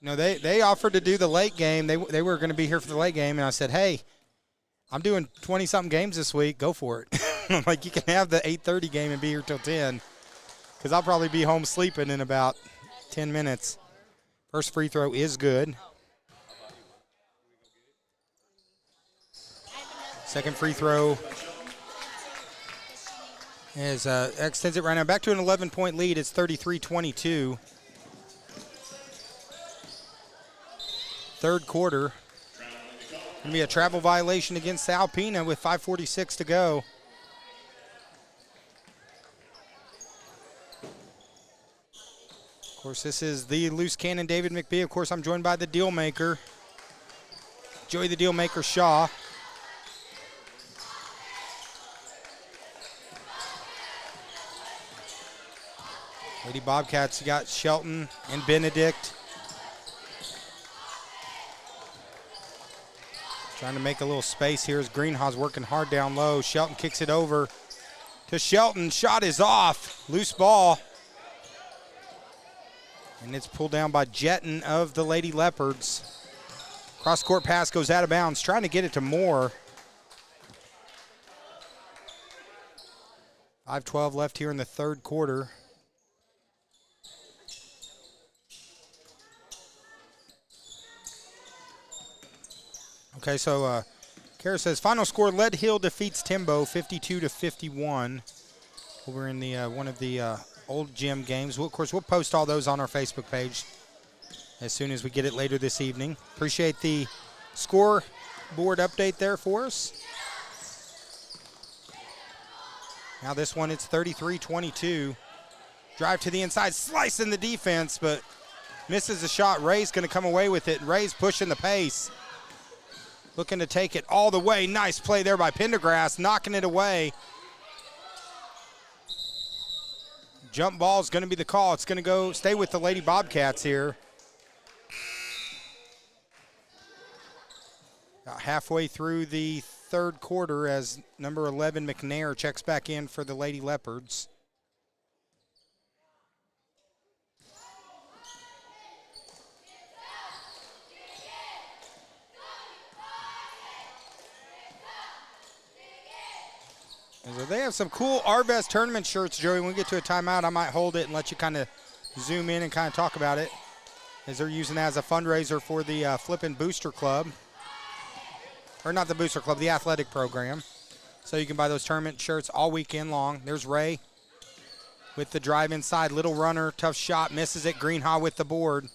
They offered to do the late game. They were going to be here for the late game, and I said, hey, I'm doing 20-something games this week. Go for it. I'm like, you can have the 8:30 game and be here till 10, because I'll probably be home sleeping in about 10 minutes. First free throw is good. Second free throw is extends it right now. Back to an 11-point lead. It's 33-22. Third quarter. Going to be a travel violation against Alpena with 5:46 to go. Of course, this is the loose cannon, David McBee. Of course, I'm joined by the deal maker, Joey the Deal Maker Shaw. Lady Bobcats, you got Shelton and Benedict. Trying to make a little space here as Greenhaw's working hard down low. Shelton kicks it over to Shelton. Shot is off. Loose ball. And it's pulled down by Jetton of the Lady Leopards. Cross-court pass goes out of bounds. Trying to get it to Moore. 5:12 left here in the third quarter. Okay, so Kara says, final score, Lead Hill defeats Timbo 52-51. over in the one of the old gym games. Of course, we'll post all those on our Facebook page as soon as we get it later this evening. Appreciate the scoreboard update there for us. Now this one, it's 33-22. Drive to the inside, slicing the defense, but misses the shot. Ray's going to come away with it. Ray's pushing the pace. Looking to take it all the way. Nice play there by Pendergrass, knocking it away. Jump ball is going to be the call. It's going to stay with the Lady Bobcats here. About halfway through the third quarter as number 11 McNair checks back in for the Lady Leopards. And so they have some cool Arvest Tournament shirts, Joey. When we get to a timeout, I might hold it and let you kind of zoom in and kind of talk about it, as they're using it as a fundraiser for the Flippin Booster Club. Or not the Booster Club, the athletic program. So you can buy those tournament shirts all weekend long. There's Ray with the drive inside. Little runner, tough shot, misses it. Greenhaw with the board.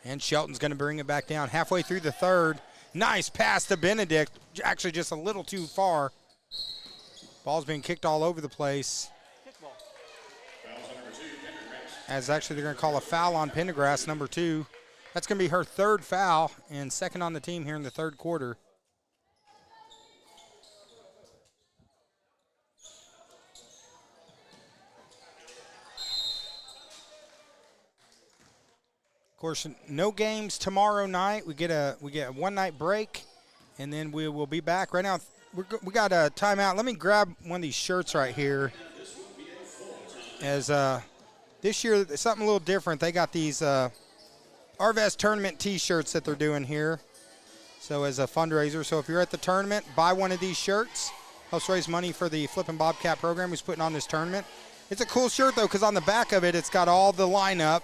And Shelton's going to bring it back down. Halfway through the third. Nice pass to Benedict. Actually just a little too far. Ball's being kicked all over the place. As actually they're going to call a foul on Pendergrass, number 2. That's going to be her third foul and second on the team here in the third quarter. Of course, no games tomorrow night. We get a one-night break, and then we will be back. Right now, we got a timeout. Let me grab one of these shirts right here. As this year, something a little different. They got these Arvest Tournament T-shirts that they're doing here. So as a fundraiser. So if you're at the tournament, buy one of these shirts. Helps raise money for the Flippin' Bobcat program who's putting on this tournament. It's a cool shirt, though, because on the back of it, it's got all the lineup.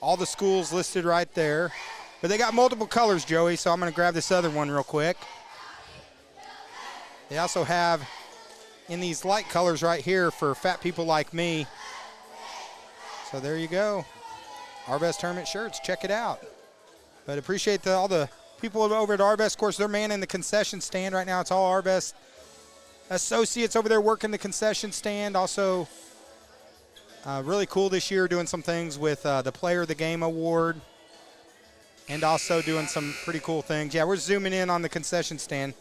All the schools listed right there. But they got multiple colors, Joey, so I'm going to grab this other one real quick. They also have in these light colors right here for fat people like me. So there you go. Arvest Tournament shirts. Check it out. But appreciate all the people over at Arvest. Of course, they're manning the concession stand right now. It's all Arvest associates over there working the concession stand. Also, really cool this year doing some things with the Player of the Game Award and also doing some pretty cool things. Yeah, we're zooming in on the concession stand.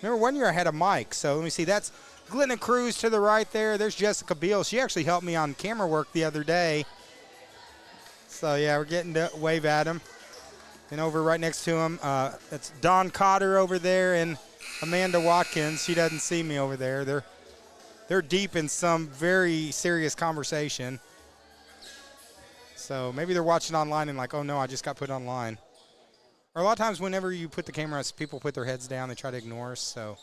Remember, one year I had a mic, so let me see. That's Glenna Cruz to the right there. There's Jessica Beal. She actually helped me on camera work the other day. So, yeah, we're getting to wave at him. And over right next to him, that's Dawn Cotter over there and Amanda Watkins. She doesn't see me over there. They're deep in some very serious conversation. So maybe they're watching online and like, oh, no, I just got put online. Or a lot of times whenever you put the camera up, people put their heads down. They try to ignore us. So,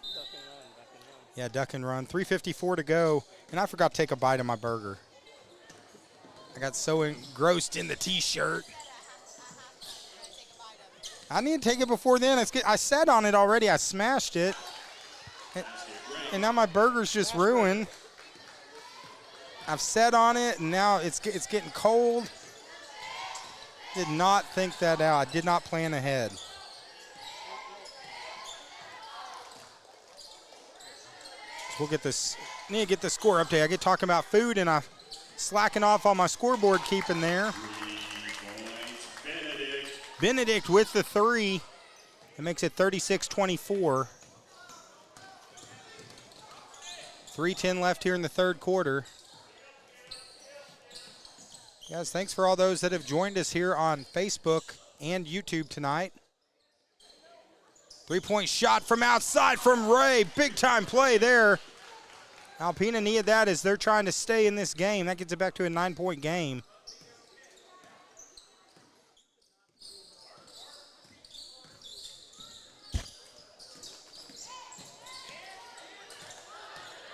Duck and run, duck and run. yeah, duck and run. 3:54 to go. And I forgot to take a bite of my burger. I got so engrossed in the T-shirt. I need to take it before then. I sat on it already. I smashed it. And now my burger's just ruined. I've sat on it, and now it's getting cold. Did not think that out. I did not plan ahead. We'll get this. Need to get the score update. I get talking about food, and I slacking off on my scoreboard keeping there. Benedict with the 3. It makes it 36-24. 3:10 left here in the third quarter. Guys, thanks for all those that have joined us here on Facebook and YouTube tonight. 3-point shot from outside from Ray. Big time play there. Alpena needed that as they're trying to stay in this game. That gets it back to a 9-point game.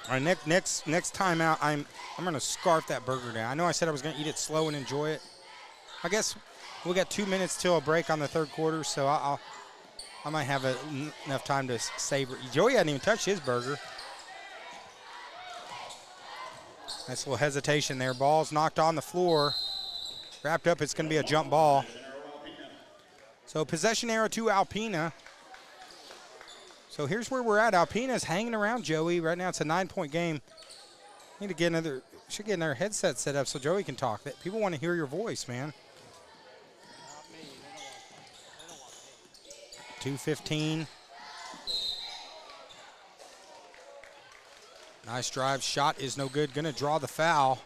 All right, next timeout, I'm going to scarf that burger down. I know I said I was going to eat it slow and enjoy it. I guess we got 2 minutes till a break on the third quarter, so I might have enough time to savor it. Joey hadn't even touched his burger. Nice little hesitation there. Ball's knocked on the floor. Wrapped up, it's going to be a jump ball. So possession arrow to Alpena. So here's where we're at. Alpena's hanging around Joey. Right now it's a 9-point game. Need to get should get another headset set up so Joey can talk. People want to hear your voice, man. Not me. They don't want me. 2:15. Nice drive. Shot is no good. Going to draw the foul.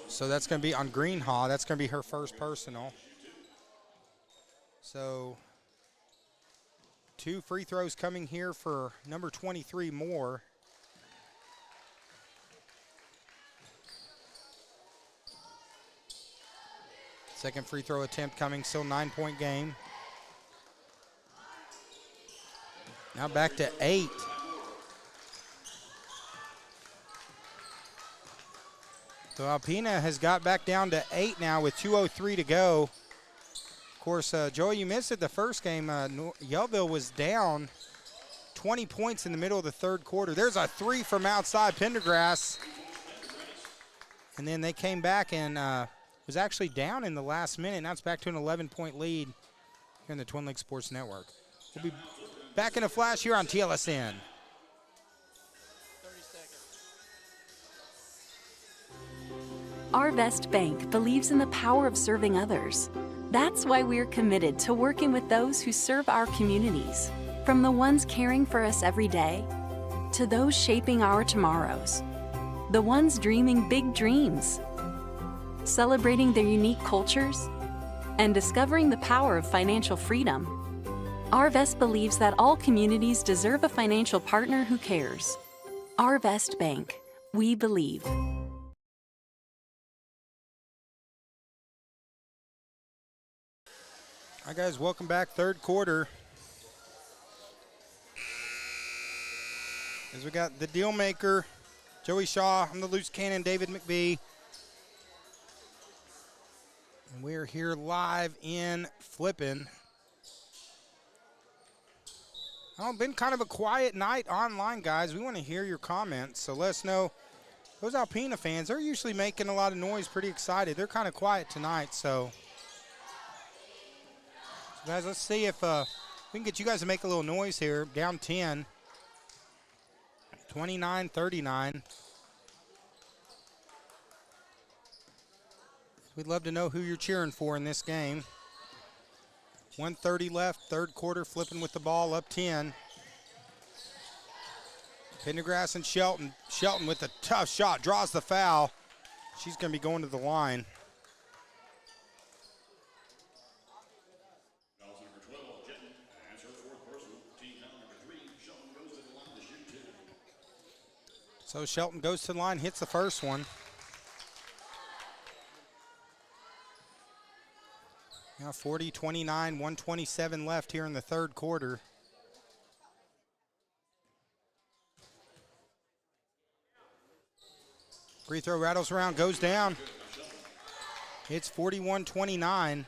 So that's going to be on Greenhaw. That's going to be her first personal. So 2 free throws coming here for number 23, Moore. Second free throw attempt coming, still 9-point game. Now back to 8. So Alpena has got back down to 8 now with 2:03 to go. Of course, Joey, you missed it the first game. Yellville was down 20 points in the middle of the third quarter. There's a 3 from outside Pendergrass. And then they came back and was actually down in the last minute. Now it's back to an 11-point lead here in the Twin Lakes Sports Network. We'll be back in a flash here on TLSN. 30 seconds. Arvest Bank believes in the power of serving others. That's why we're committed to working with those who serve our communities, from the ones caring for us every day to those shaping our tomorrows, the ones dreaming big dreams, celebrating their unique cultures, and discovering the power of financial freedom. Arvest believes that all communities deserve a financial partner who cares. Arvest Bank. We believe. All right, guys, welcome back. Third quarter. As we got the deal maker, Joey Shaw. I'm the loose cannon, David McBee. And we're here live in Flippin. Oh, been kind of a quiet night online, guys. We want to hear your comments, so let us know. Those Alpena fans, they're usually making a lot of noise, pretty excited. They're kind of quiet tonight, so guys, let's see if we can get you guys to make a little noise here. Down 10, 29-39. We'd love to know who you're cheering for in this game. 1:30 left, third quarter, Flipping with the ball, up 10. Pendergrass and Shelton. Shelton with a tough shot, draws the foul. She's going to be going to the line. So Shelton goes to the line, hits the first one. Now 40-29, 127 left here in the third quarter. Free throw rattles around, goes down. It's 41-29.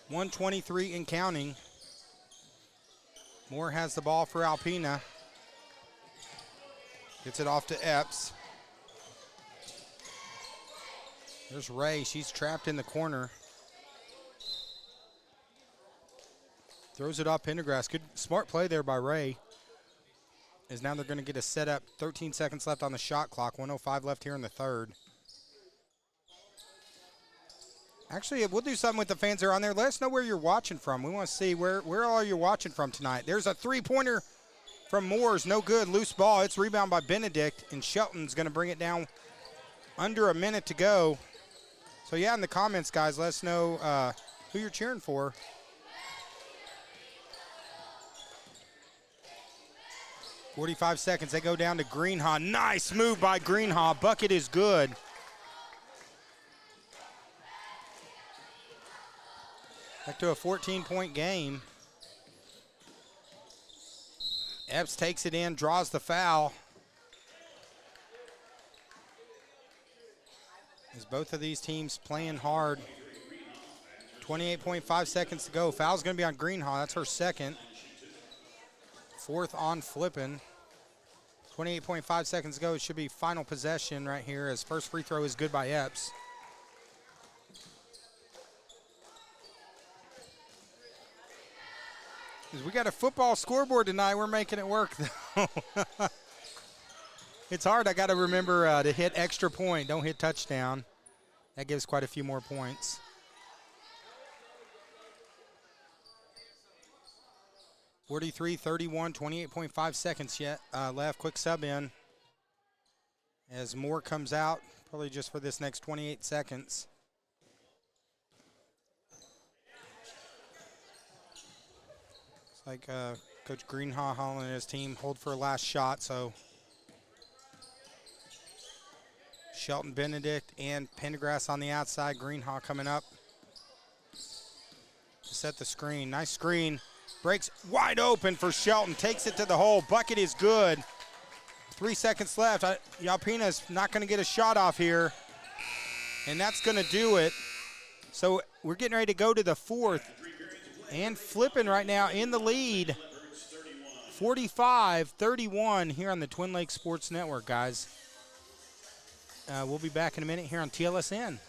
123 and counting. Moore has the ball for Alpena. Gets it off to Epps. There's Ray. She's trapped in the corner. Throws it off Pendergrass. Good, smart play there by Ray. As now they're going to get a setup. 13 seconds left on the shot clock. 1:05 left here in the third. Actually, we'll do something with the fans that are on there. Let us know where you're watching from. We want to see where all you're watching from tonight. There's a three-pointer from Moore's. No good. Loose ball. It's rebound by Benedict, and Shelton's going to bring it down under a minute to go. So, yeah, in the comments, guys, let us know who you're cheering for. .45 seconds. They go down to Greenhaw. Nice move by Greenhaw. Bucket is good. Back to a 14-point game. Epps takes it in, draws the foul. As both of these teams playing hard. 28.5 seconds to go. Foul's going to be on Greenhaw. That's her second. 4th on Flippin. 28.5 seconds ago. It should be final possession right here as first free throw is good by Epps. We got a football scoreboard tonight. We're making it work, though. It's hard. I got to remember to hit extra point. Don't hit touchdown. That gives quite a few more points. (43-31), 28.5 seconds yet left. Quick sub in as Moore comes out, probably just for this next 28 seconds. It's like Coach Greenhaw and his team hold for a last shot, so Shelton Benedict and Pendergrass on the outside. Greenhaw coming up to set the screen. Nice screen. Breaks wide open for Shelton. Takes it to the hole. Bucket is good. 3 seconds left. Alpena's not going to get a shot off here. And that's going to do it. So we're getting ready to go to the 4th. And Flippin right now in the lead. 45-31 here on the Twin Lakes Sports Network, guys. We'll be back in a minute here on TLSN.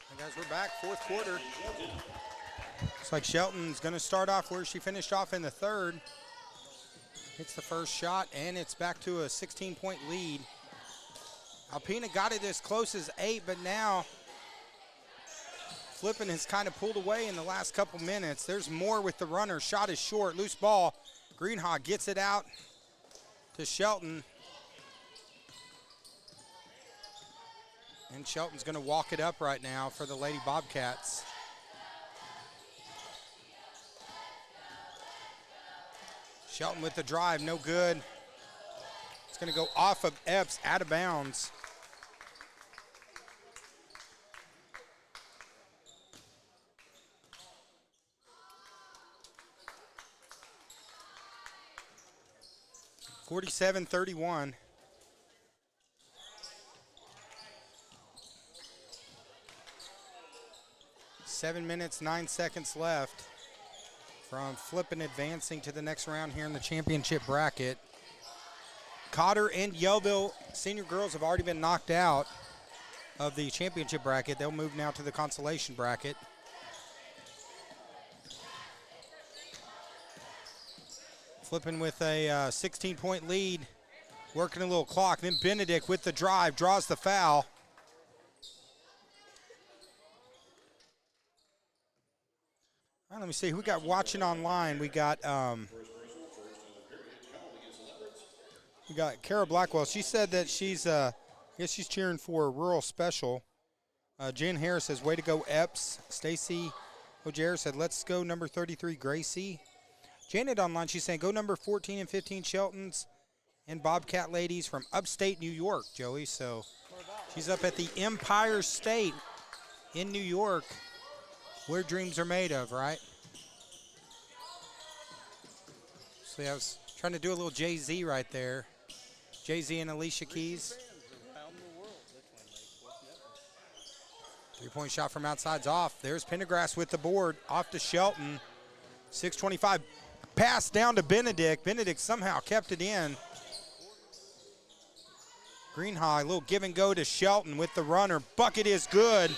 And guys, we're back, 4th quarter. Looks like Shelton's going to start off where she finished off in the 3rd. Hits the first shot, and it's back to a 16-point lead. Alpena got it as close as 8, but now Flippin has kind of pulled away in the last couple minutes. There's more with the runner. Shot is short, loose ball. Greenhaw gets it out to Shelton. And Shelton's going to walk it up right now for the Lady Bobcats. Shelton with the drive, no good. It's going to go off of Epps, out of bounds. (47-31). 7 minutes, 9 seconds left from Flippin advancing to the next round here in the championship bracket. Cotter and Yellville senior girls have already been knocked out of the championship bracket. They'll move now to the consolation bracket. Flippin with a 16-point lead, working a little clock. Then Benedict with the drive, draws the foul. All right, let me see who we got watching online. We got Kara Blackwell. She said that she's I guess she's cheering for a rural special. Jen Harris says, way to go, Epps. Stacy Ogier said, let's go number 33, Gracie. Janet online, she's saying, go number 14 and 15, Sheltons and Bobcat ladies from upstate New York, Joey. So Where about? She's up at the Empire State in New York, where dreams are made of, right? So I was trying to do a little Jay-Z right there. Jay-Z and Alicia Keys. Three-point shot from outside's off. There's Pendergrass with the board. Off to Shelton. 6:25. Pass down to Benedict. Benedict somehow kept it in. Greenhaw, a little give and go to Shelton with the runner. Bucket is good.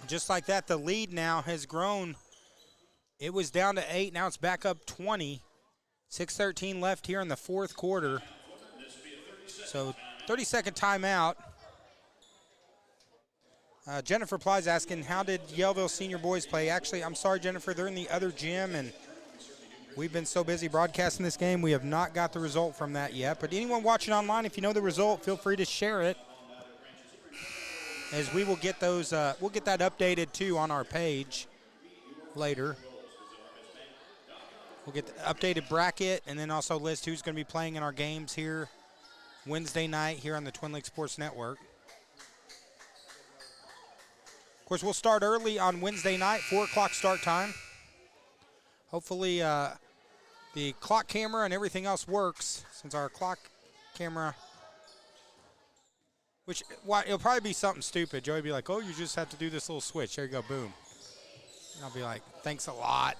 Just like that, the lead now has grown. It was down to 8. Now it's back up 20. 6:13 left here in the fourth quarter. So 30-second timeout. Jennifer Ply's asking, how did Yellville Senior Boys play? Actually, I'm sorry, Jennifer, they're in the other gym, and we've been so busy broadcasting this game, we have not got the result from that yet. But anyone watching online, if you know the result, feel free to share it, as we will get those. We'll get that updated too on our page later. We'll get the updated bracket and then also list who's going to be playing in our games here Wednesday night here on the Twin Lakes Sports Network. Of course, we'll start early on Wednesday night, 4 o'clock start time. Hopefully the clock camera and everything else works, since our clock camera, which it'll probably be something stupid. Joey will be like, oh, you just have to do this little switch. There you go, boom. And I'll be like, thanks a lot.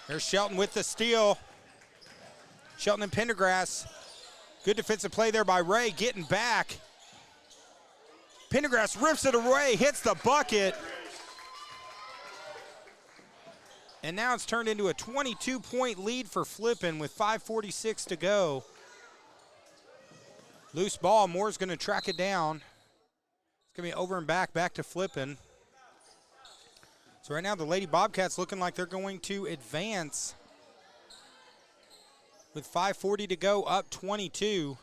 There's Shelton with the steal. Shelton and Pendergrass. Good defensive play there by Ray, getting back. Pendergrass rips it away, hits the bucket. And now it's turned into a 22-point lead for Flippin with 5:46 to go. Loose ball, Moore's going to track it down. It's going to be over and back to Flippin. So right now the Lady Bobcats looking like they're going to advance with 5:40 to go, up 22.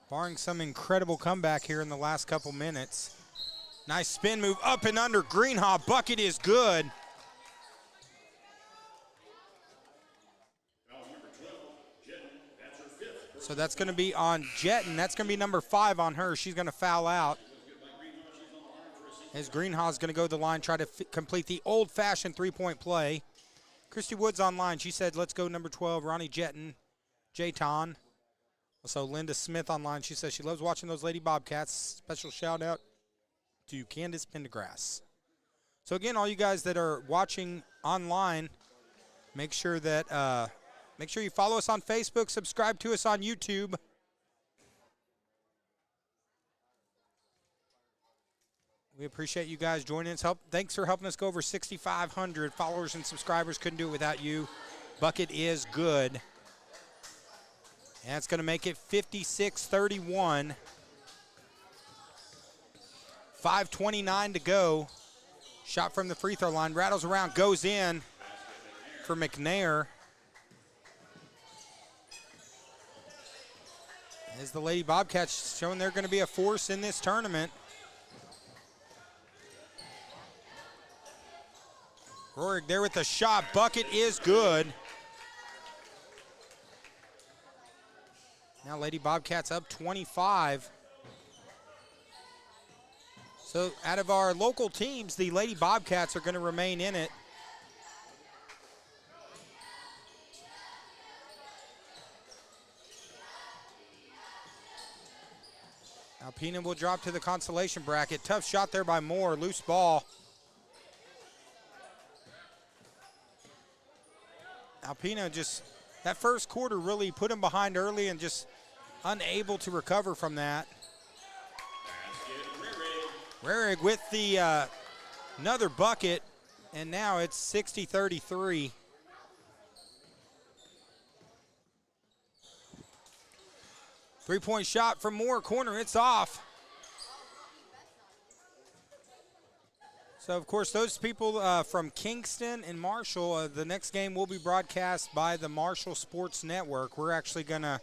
Barring some incredible comeback here in the last couple minutes. Nice spin move up and under. Greenhaw, bucket is good. So that's going to be on Jetton. That's going to be number 5 on her. She's going to foul out. As Greenhaw's going to go to the line, try to complete the old-fashioned three-point play. Christy Woods online. She said, let's go number 12, Ronnie Jetton, Jayton. Also, Linda Smith online. She says she loves watching those Lady Bobcats. Special shout-out to Candace Pendergrass. So, again, all you guys that are watching online, make sure you follow us on Facebook, subscribe to us on YouTube. We appreciate you guys joining us. Thanks for helping us go over 6,500 followers and subscribers. Couldn't do it without you. Bucket is good. And it's going to make it 56-31. 5:29 to go. Shot from the free throw line. Rattles around, goes in for McNair. As the Lady Bobcats showing they're going to be a force in this tournament. Rorig there with the shot. Bucket is good. Now Lady Bobcats up 25. So out of our local teams, the Lady Bobcats are going to remain in it. Alpena will drop to the consolation bracket. Tough shot there by Moore. Loose ball. Alpena just, that first quarter really put him behind early and just unable to recover from that. Rarig with the another bucket, and now it's 60-33. Three-point shot from Moore, corner, it's off. So, of course, those people from Kingston and Marshall, the next game will be broadcast by the Marshall Sports Network. We're actually going to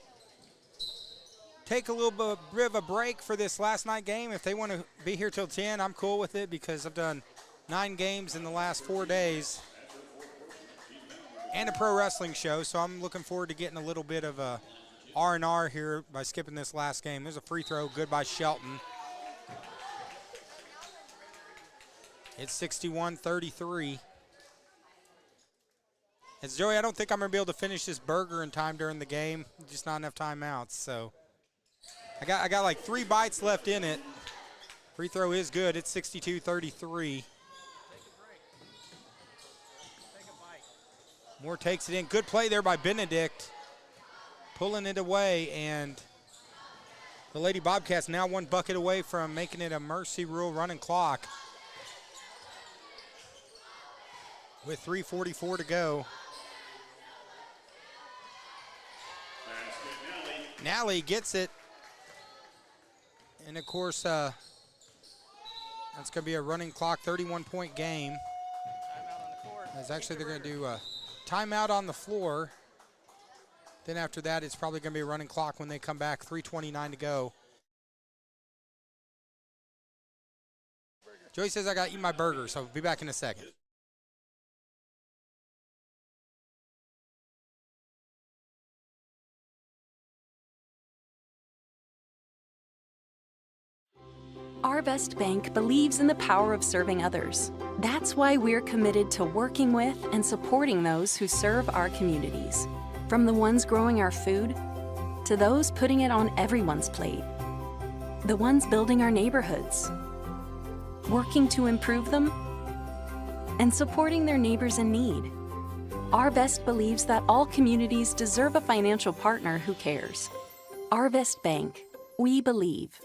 take a little bit of a break for this last night game. If they want to be here till 10, I'm cool with it because I've done 9 games in the last 4 days. and a pro wrestling show, so I'm looking forward to getting a little bit of a R&R here by skipping this last game. There's a free throw, good by Shelton. It's 61-33. As Joey, I don't think I'm going to be able to finish this burger in time during the game. Just not enough timeouts, so. I got like 3 bites left in it. Free throw is good. It's 62-33. Moore takes it in. Good play there by Benedict. Pulling it away, and the Lady Bobcats now 1 bucket away from making it a mercy rule running clock. With 3:44 to go. Nally gets it. And of course, that's going to be a running clock, 31-point game. Timeout on the court. As actually, they're going to do a timeout on the floor. Then after that, it's probably going to be a running clock when they come back. 3:29 to go. Joey says I got to eat my burger, so I'll be back in a second. Arvest Bank believes in the power of serving others. That's why we're committed to working with and supporting those who serve our communities. From the ones growing our food, to those putting it on everyone's plate. The ones building our neighborhoods, working to improve them, and supporting their neighbors in need. Arvest believes that all communities deserve a financial partner who cares. Arvest Bank, we believe.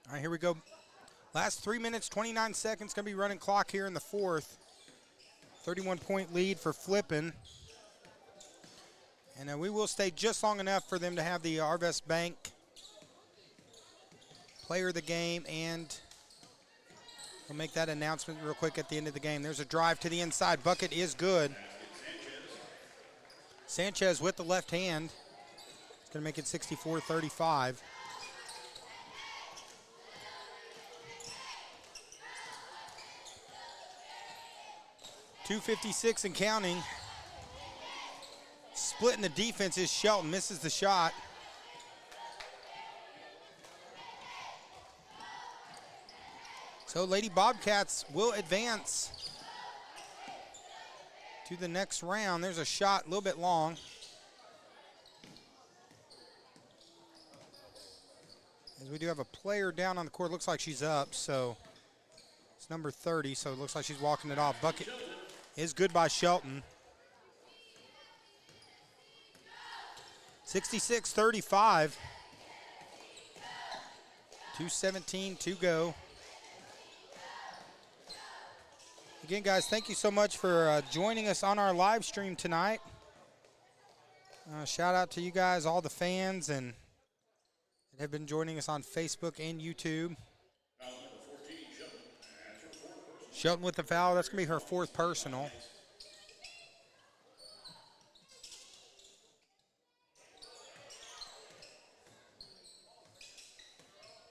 All right, here we go. Last 3 minutes, 29 seconds. Going to be running clock here in the 4th. 31-point lead for Flippin. And we will stay just long enough for them to have the Arvest Bank player of the game, and we'll make that announcement real quick at the end of the game. There's a drive to the inside. Bucket is good. Sanchez with the left hand. It's going to make it 64-35. 2:56 and counting. Splitting the defense is Shelton, misses the shot. So Lady Bobcats will advance to the next round. There's a shot a little bit long. As we do have a player down on the court, looks like she's up, so it's number 30, so it looks like she's walking it off. Bucket is good by Shelton. 66-35. 2:17 to go. Again, guys, thank you so much for joining us on our live stream tonight. Shout out to you guys, all the fans, and that have been joining us on Facebook and YouTube. Shelton with the foul. That's going to be her 4th personal.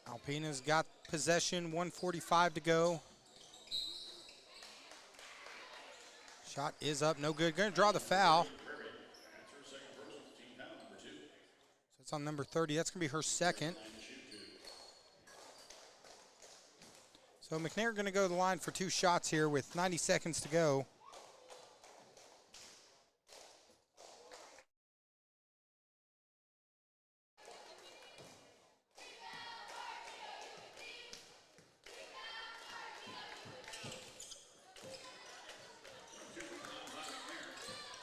Alpena's got possession, 1:45 to go. Shot is up, no good. Going to draw the foul. So it's on number 30. That's going to be her 2nd. So McNair going to go to the line for 2 shots here with 90 seconds to go.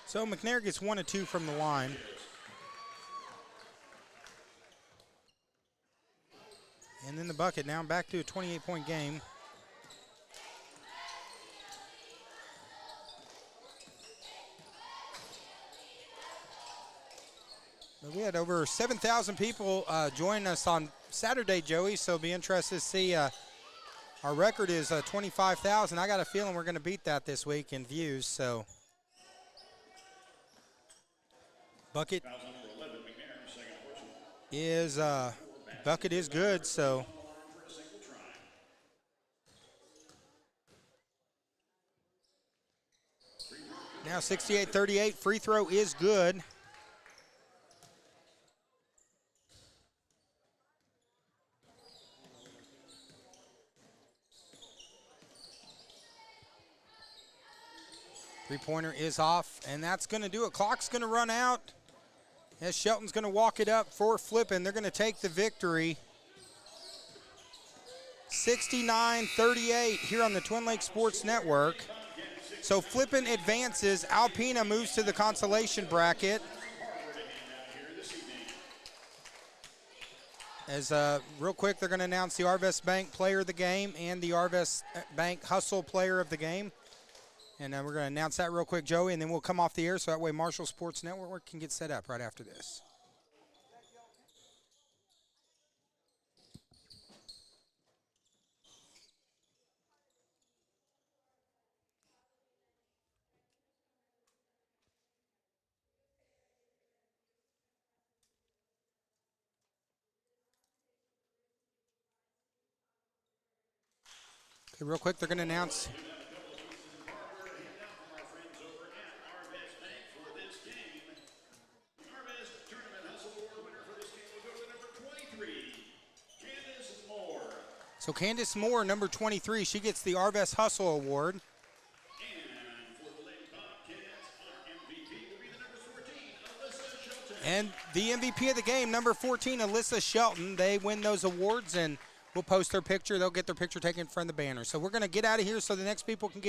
So McNair gets 1 of 2 from the line. And then the bucket. Now back to a 28-point game. But we had over 7,000 people join us on Saturday, Joey, so it'll be interesting to see. Our record is 25,000. I got a feeling we're going to beat that this week in views, so. Bucket is good, so. Now 68-38, free throw is good. Three-pointer is off, and that's going to do it. Clock's going to run out as Shelton's going to walk it up for Flippin. They're going to take the victory. 69-38 here on the Twin Lakes Sports Network. So Flippin advances. Alpena moves to the consolation bracket. As real quick, they're going to announce the Arvest Bank Player of the Game and the Arvest Bank Hustle Player of the Game. And we're going to announce that real quick, Joey, and then we'll come off the air so that way Marshall Sports Network can get set up right after this. Okay, real quick, they're going to announce. Arvest Tournament Hustle Award winner for this game will go to number 23, Candace Moore. So Candace Moore, number 23, she gets the Arvest Hustle Award. And for the Lady Bobcats, our MVP will be the number 14, Alyssa Shelton. And the MVP of the game, number 14, Alyssa Shelton. They win those awards, and we'll post their picture. They'll get their picture taken in front of the banner. So we're going to get out of here so the next people can get